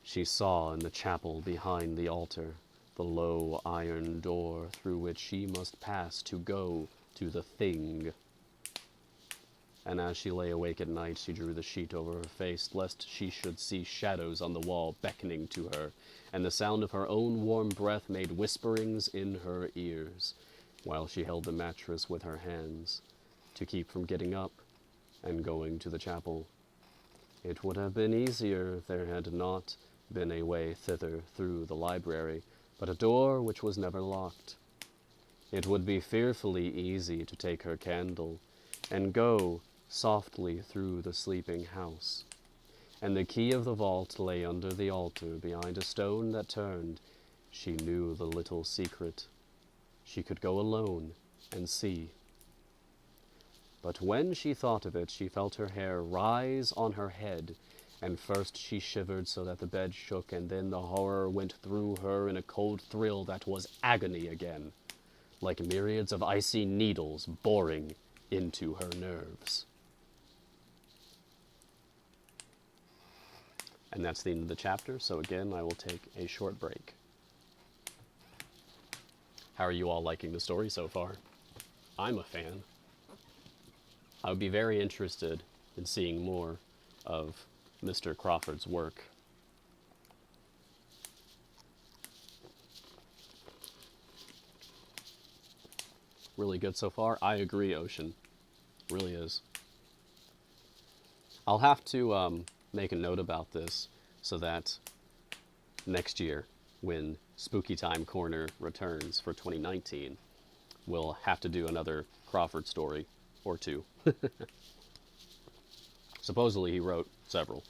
Speaker 1: she saw in the chapel behind the altar the low iron door through which she must pass to go to the thing. And as she lay awake at night, she drew the sheet over her face, lest she should see shadows on the wall beckoning to her, and the sound of her own warm breath made whisperings in her ears, while she held the mattress with her hands, to keep from getting up and going to the chapel. It would have been easier if there had not been a way thither through the library, but a door which was never locked. It would be fearfully easy to take her candle and go softly through the sleeping house. And the key of the vault lay under the altar behind a stone that turned. She knew the little secret. She could go alone and see. But when she thought of it, she felt her hair rise on her head, and first she shivered so that the bed shook, and then the horror went through her in a cold thrill that was agony again, like myriads of icy needles boring into her nerves. And that's the end of the chapter, so again, I will take a short break. How are you all liking the story so far? I'm a fan. I would be very interested in seeing more of Mr. Crawford's work. Really good so far. I agree, Ocean. Really is. I'll have to make a note about this so that next year, when Spooky Time Corner returns for 2019, we'll have to do another Crawford story or two. Supposedly he wrote several.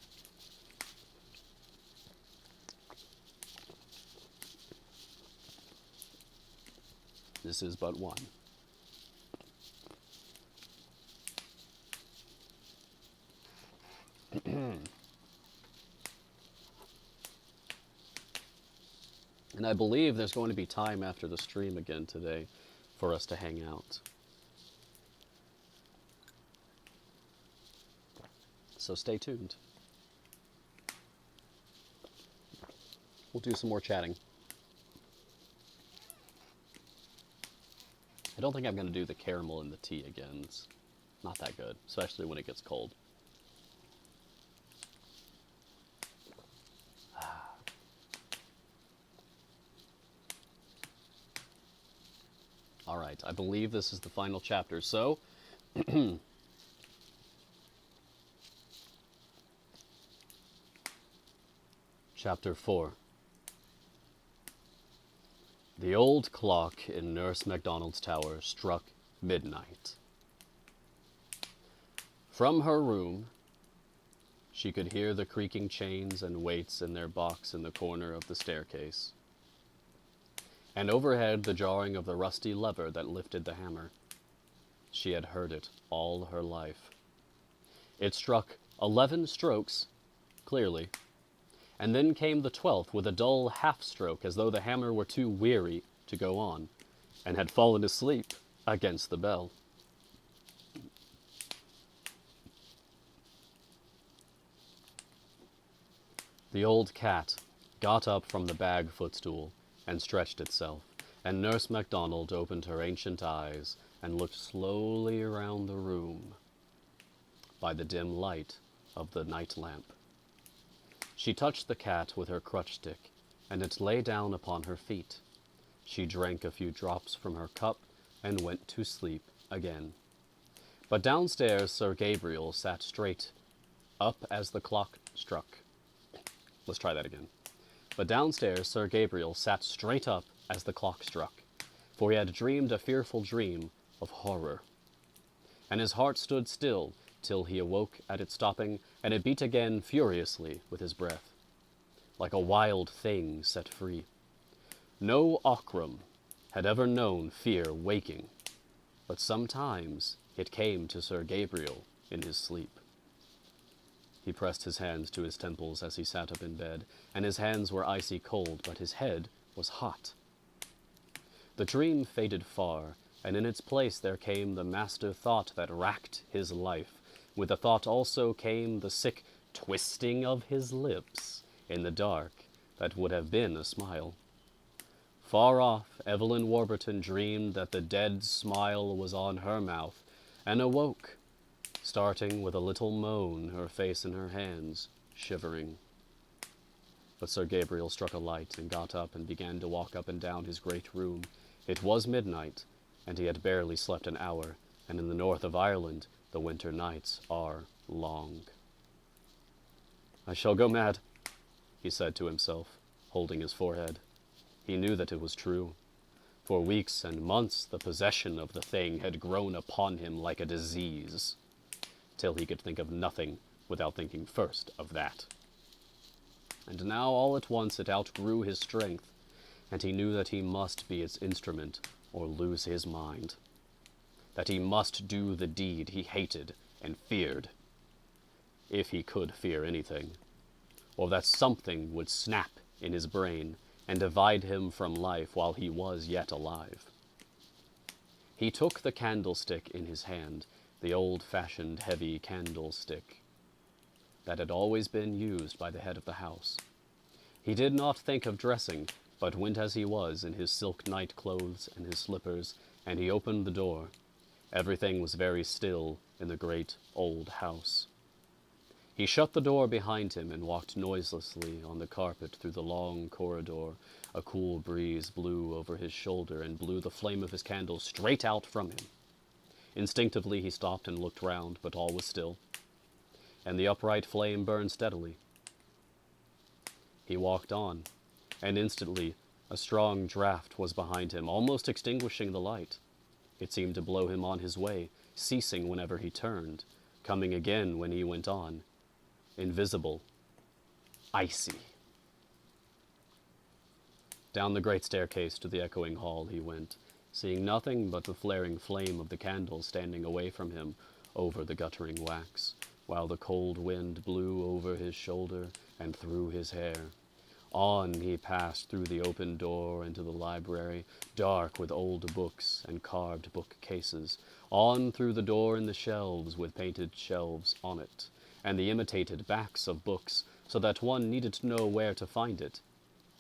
Speaker 1: This is but one. And I believe there's going to be time after the stream again today for us to hang out. So stay tuned. We'll do some more chatting. I don't think I'm going to do the caramel in the tea again. It's not that good, especially when it gets cold. All right, I believe this is the final chapter, so Chapter 4. The old clock in Nurse MacDonald's tower struck midnight. From her room, she could hear the creaking chains and weights in their box in the corner of the staircase, and overhead the jarring of the rusty lever that lifted the hammer. She had heard it all her life. It struck 11 strokes, clearly, and then came the 12th with a dull half-stroke, as though the hammer were too weary to go on, and had fallen asleep against the bell. The old cat got up from the bag footstool and stretched itself, and Nurse MacDonald opened her ancient eyes and looked slowly around the room by the dim light of the night lamp. She touched the cat with her crutch stick, and it lay down upon her feet. She drank a few drops from her cup and went to sleep again. But downstairs Sir Gabriel sat straight up as the clock struck. Let's try that again. But downstairs Sir Gabriel sat straight up as the clock struck, for he had dreamed a fearful dream of horror. And his heart stood still till he awoke at its stopping, and it beat again furiously with his breath, like a wild thing set free. No Ockram had ever known fear waking, but sometimes it came to Sir Gabriel in his sleep. He pressed his hands to his temples as he sat up in bed, and his hands were icy cold, but his head was hot. The dream faded far, and in its place there came the master thought that racked his life. With the thought also came the sick twisting of his lips in the dark that would have been a smile. Far off, Evelyn Warburton dreamed that the dead smile was on her mouth, and awoke, starting with a little moan, her face in her hands, shivering. But Sir Gabriel struck a light and got up and began to walk up and down his great room. It was midnight, and he had barely slept an hour, and in the north of Ireland the winter nights are long. "I shall go mad," he said to himself, holding his forehead. He knew that it was true. For weeks and months the possession of the thing had grown upon him like a disease, till he could think of nothing without thinking first of that. And now all at once it outgrew his strength, and he knew that he must be its instrument or lose his mind, that he must do the deed he hated and feared, if he could fear anything, or that something would snap in his brain and divide him from life while he was yet alive. He took the candlestick in his hand, the old-fashioned heavy candlestick that had always been used by the head of the house. He did not think of dressing, but went as he was in his silk night clothes and his slippers, and he opened the door. Everything was very still in the great old house. He shut the door behind him and walked noiselessly on the carpet through the long corridor. A cool breeze blew over his shoulder and blew the flame of his candle straight out from him. Instinctively he stopped and looked round, but all was still, and the upright flame burned steadily. He walked on, and instantly a strong draught was behind him, almost extinguishing the light. It seemed to blow him on his way, ceasing whenever he turned, coming again when he went on. Invisible, icy. Down the great staircase to the echoing hall he went, seeing nothing but the flaring flame of the candle standing away from him over the guttering wax, while the cold wind blew over his shoulder and through his hair. On he passed through the open door into the library, dark with old books and carved bookcases, on through the door in the shelves with painted shelves on it, and the imitated backs of books, so that one needed to know where to find it,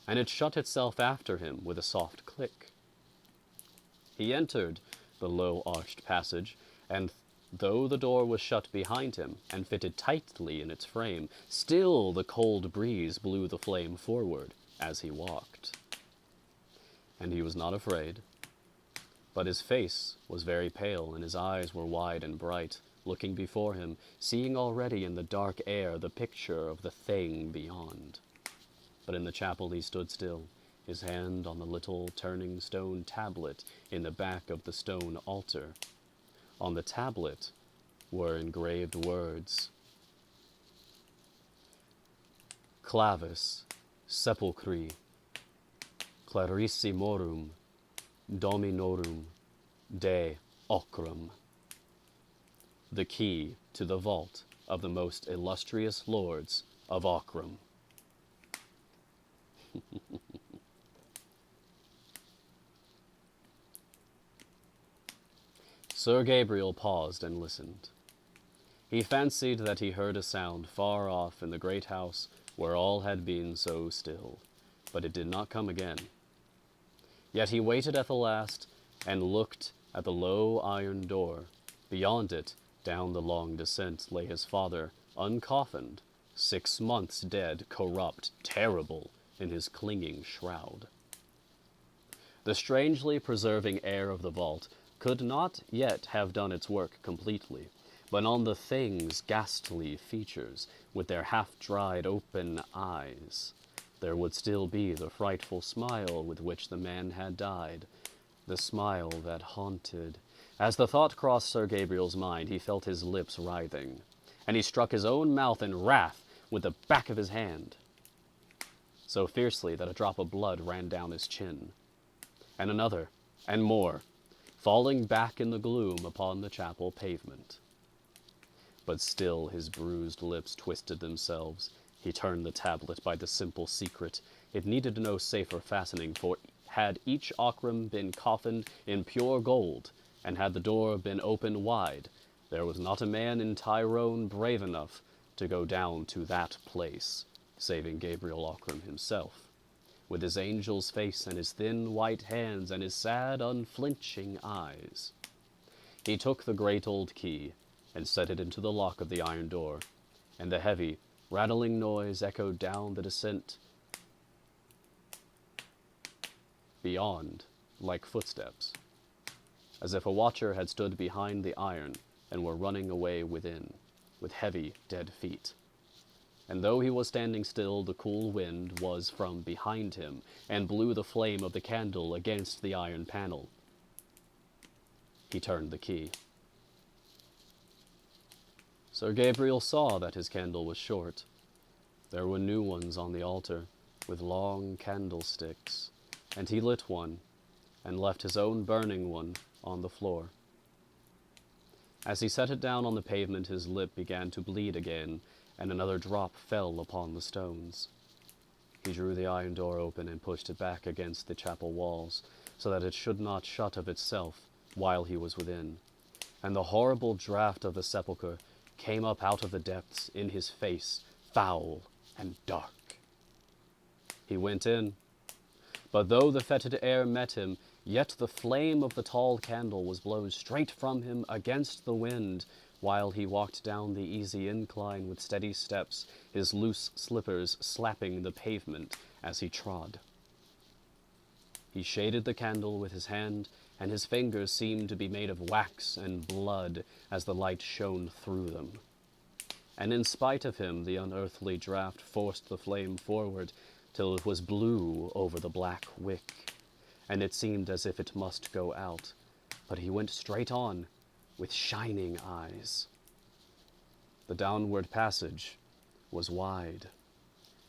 Speaker 1: and it shut itself after him with a soft click. He entered the low-arched passage, and though the door was shut behind him and fitted tightly in its frame, still the cold breeze blew the flame forward as he walked. And he was not afraid, but his face was very pale, and his eyes were wide and bright, looking before him, seeing already in the dark air the picture of the thing beyond. But in the chapel he stood still, his hand on the little turning stone tablet in the back of the stone altar. On the tablet were engraved words: Clavis sepulchri clarissimorum dominorum de Ockram. The key to the vault of the most illustrious lords of Ockram. Sir Gabriel paused and listened. He fancied that he heard a sound far off in the great house where all had been so still, but it did not come again. Yet he waited at the last, and looked at the low iron door. Beyond it, down the long descent, lay his father, uncoffined, 6 months dead, corrupt, terrible, in his clinging shroud. The strangely preserving air of the vault could not yet have done its work completely, but on the thing's ghastly features, with their half-dried open eyes, there would still be the frightful smile with which the man had died, the smile that haunted. As the thought crossed Sir Gabriel's mind, he felt his lips writhing, and he struck his own mouth in wrath with the back of his hand, so fiercely that a drop of blood ran down his chin, and another, and more, falling back in the gloom upon the chapel pavement. But still his bruised lips twisted themselves. He turned the tablet by the simple secret. It needed no safer fastening, for had each Ockram been coffined in pure gold, and had the door been open wide, there was not a man in Tyrone brave enough to go down to that place, saving Gabriel Ockram himself, with his angel's face and his thin white hands and his sad, unflinching eyes. He took the great old key and set it into the lock of the iron door, and the heavy, rattling noise echoed down the descent beyond like footsteps, as if a watcher had stood behind the iron and were running away within, with heavy, dead feet. And though he was standing still, the cool wind was from behind him, and blew the flame of the candle against the iron panel. He turned the key. Sir Gabriel saw that his candle was short. There were new ones on the altar, with long candlesticks, and he lit one, and left his own burning one on the floor. As he set it down on the pavement, his lip began to bleed again, and another drop fell upon the stones. He drew the iron door open and pushed it back against the chapel walls, so that it should not shut of itself while he was within, and the horrible draught of the sepulchre came up out of the depths in his face, foul and dark. He went in, but though the fetid air met him, yet the flame of the tall candle was blown straight from him against the wind, while he walked down the easy incline with steady steps, his loose slippers slapping the pavement as he trod. He shaded the candle with his hand, and his fingers seemed to be made of wax and blood as the light shone through them. And in spite of him, the unearthly draught forced the flame forward till it was blue over the black wick, and it seemed as if it must go out. But he went straight on, with shining eyes. The downward passage was wide,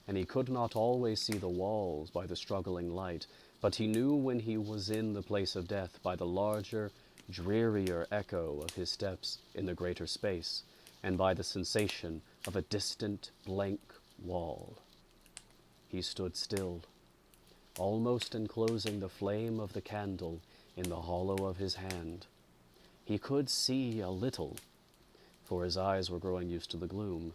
Speaker 1: and he could not always see the walls by the struggling light, but he knew when he was in the place of death by the larger, drearier echo of his steps in the greater space, and by the sensation of a distant, blank wall. He stood still, almost enclosing the flame of the candle in the hollow of his hand. He could see a little, for his eyes were growing used to the gloom.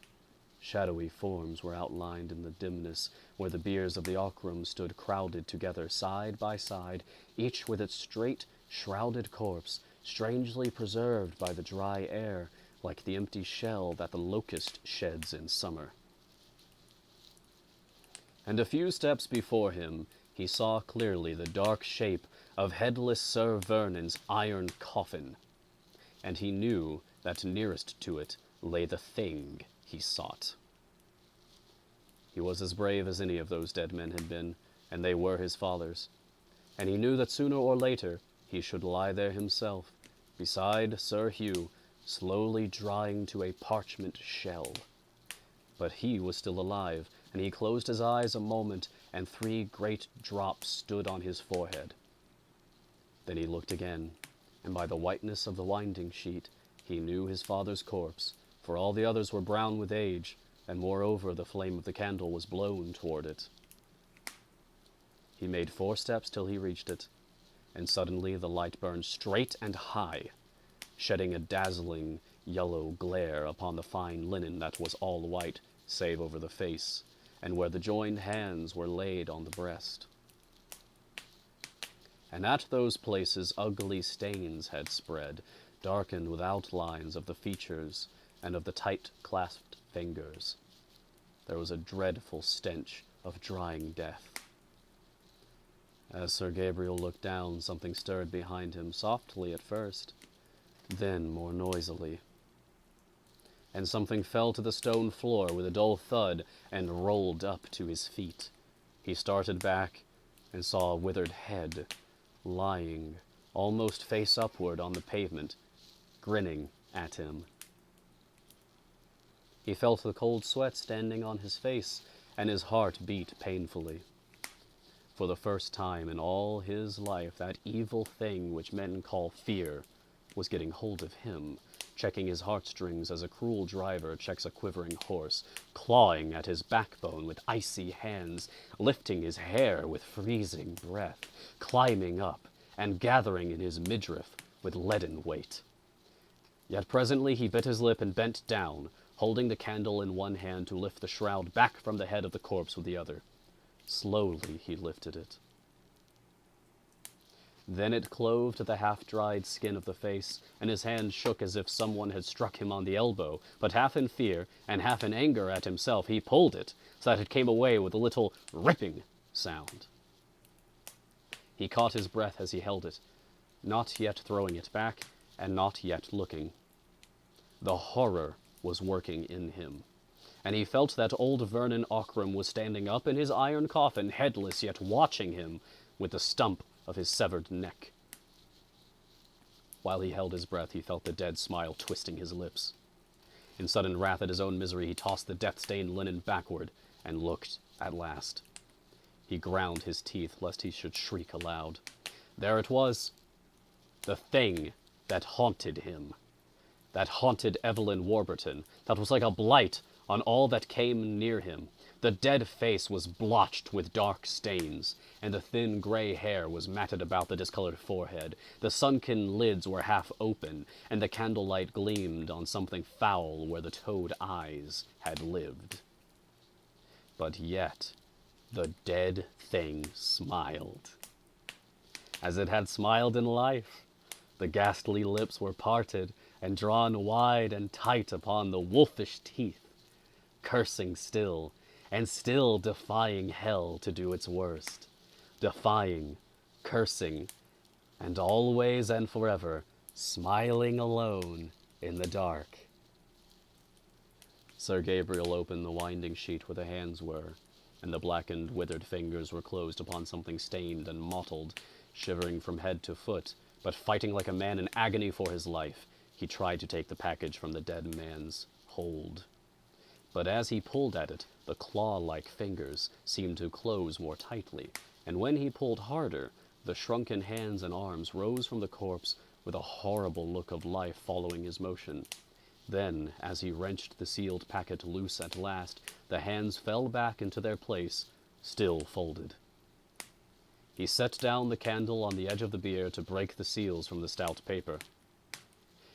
Speaker 1: Shadowy forms were outlined in the dimness, where the biers of the Ockram stood crowded together side by side, each with its straight, shrouded corpse, strangely preserved by the dry air, like the empty shell that the locust sheds in summer. And a few steps before him, he saw clearly the dark shape of headless Sir Vernon's iron coffin, and he knew that nearest to it lay the thing he sought. He was as brave as any of those dead men had been, and they were his fathers, and he knew that sooner or later he should lie there himself, beside Sir Hugh, slowly drying to a parchment shell. But he was still alive, and he closed his eyes a moment, and 3 great drops stood on his forehead. Then he looked again, and by the whiteness of the winding sheet he knew his father's corpse, for all the others were brown with age, and moreover the flame of the candle was blown toward it. He made 4 steps till he reached it, and suddenly the light burned straight and high, shedding a dazzling, yellow glare upon the fine linen that was all white, save over the face, and where the joined hands were laid on the breast. And at those places ugly stains had spread, darkened with outlines of the features and of the tight-clasped fingers. There was a dreadful stench of drying death. As Sir Gabriel looked down, something stirred behind him, softly at first, then more noisily. And something fell to the stone floor with a dull thud and rolled up to his feet. He started back and saw a withered head lying almost face upward on the pavement, grinning at him. He felt the cold sweat standing on his face, and his heart beat painfully. For the first time in all his life, that evil thing which men call fear was getting hold of him, checking his heartstrings as a cruel driver checks a quivering horse, clawing at his backbone with icy hands, lifting his hair with freezing breath, climbing up and gathering in his midriff with leaden weight. Yet presently he bit his lip and bent down, holding the candle in one hand to lift the shroud back from the head of the corpse with the other. Slowly he lifted it. Then it clove to the half-dried skin of the face, and his hand shook as if someone had struck him on the elbow, but half in fear and half in anger at himself, he pulled it, so that it came away with a little ripping sound. He caught his breath as he held it, not yet throwing it back, and not yet looking. The horror was working in him, and he felt that old Vernon Ockram was standing up in his iron coffin, headless, yet watching him with the stump of his severed neck. While he held his breath, he felt the dead smile twisting his lips. In sudden wrath at his own misery, he tossed the death-stained linen backward and looked at last. He ground his teeth lest he should shriek aloud. There it was, the thing that haunted him, that haunted Evelyn Warburton, that was like a blight on all that came near him. The dead face was blotched with dark stains, and the thin gray hair was matted about the discolored forehead. The sunken lids were half open, and the candlelight gleamed on something foul where the toad eyes had lived. But yet the dead thing smiled, as it had smiled in life. The ghastly lips were parted and drawn wide and tight upon the wolfish teeth, cursing still, and still defying hell to do its worst, defying, cursing, and always and forever smiling alone in the dark. Sir Gabriel opened the winding sheet where the hands were, and the blackened, withered fingers were closed upon something stained and mottled. Shivering from head to foot, but fighting like a man in agony for his life, he tried to take the package from the dead man's hold. But as he pulled at it, the claw-like fingers seemed to close more tightly, and when he pulled harder, the shrunken hands and arms rose from the corpse with a horrible look of life following his motion. Then, as he wrenched the sealed packet loose at last, the hands fell back into their place, still folded. He set down the candle on the edge of the bier to break the seals from the stout paper,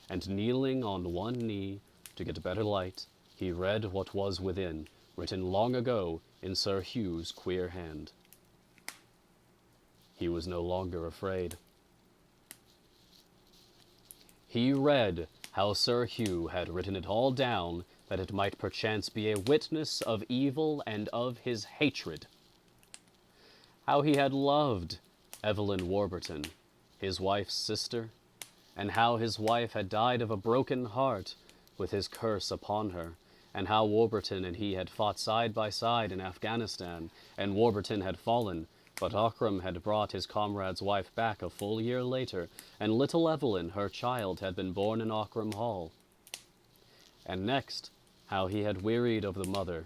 Speaker 1: and kneeling on one knee to get better light, he read what was within, written long ago in Sir Hugh's queer hand. He was no longer afraid. He read how Sir Hugh had written it all down, that it might perchance be a witness of evil and of his hatred. How he had loved Evelyn Warburton, his wife's sister, and how his wife had died of a broken heart with his curse upon her, and how Warburton and he had fought side by side in Afghanistan, and Warburton had fallen, but Ockram had brought his comrade's wife back a full year later, and little Evelyn, her child, had been born in Ockram Hall. And next, how he had wearied of the mother,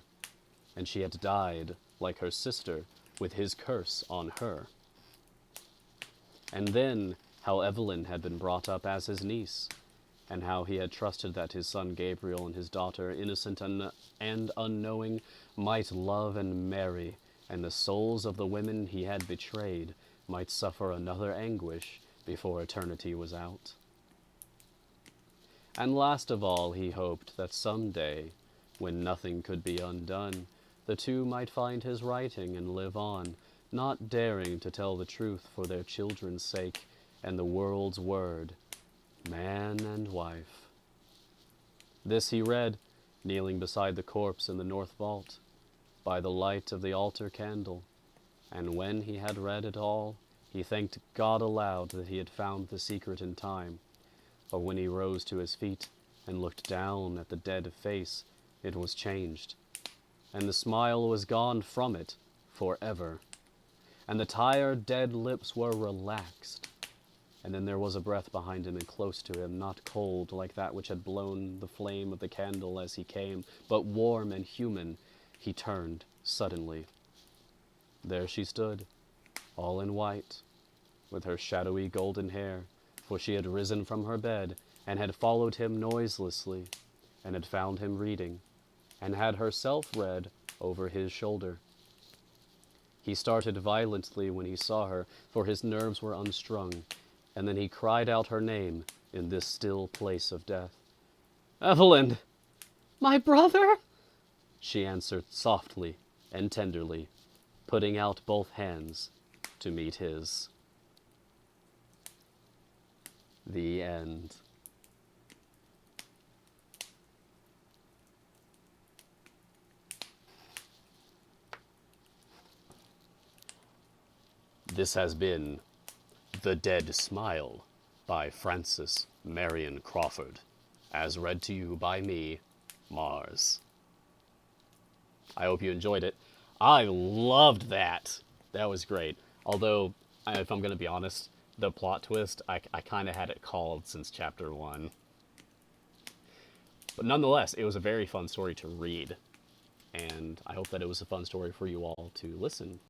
Speaker 1: and she had died, like her sister, with his curse on her. And then how Evelyn had been brought up as his niece, and how he had trusted that his son Gabriel and his daughter, innocent and unknowing, might love and marry, and the souls of the women he had betrayed might suffer another anguish before eternity was out. And last of all, he hoped that some day, when nothing could be undone, the two might find his writing and live on, not daring to tell the truth for their children's sake and the world's word, man and wife. This he read, kneeling beside the corpse in the north vault, by the light of the altar candle, and when he had read it all, he thanked God aloud that he had found the secret in time. But when he rose to his feet and looked down at the dead face, it was changed, and the smile was gone from it forever, and the tired dead lips were relaxed. And then there was a breath behind him and close to him, not cold like that which had blown the flame of the candle as he came, but warm and human. He turned suddenly. There she stood, all in white, with her shadowy golden hair, for she had risen from her bed and had followed him noiselessly, and had found him reading, and had herself read over his shoulder. He started violently when he saw her, for his nerves were unstrung, and then he cried out her name in this still place of death. "Evelyn!"
Speaker 2: My brother?
Speaker 1: she answered softly and tenderly, putting out both hands to meet his. The end. This has been The Dead Smile by Francis Marion Crawford, as read to you by me, Mars. I hope you enjoyed it. I loved that. That was great. Although, if I'm going to be honest, the plot twist, I kind of had it called since chapter 1. But nonetheless, it was a very fun story to read. And I hope that it was a fun story for you all to listen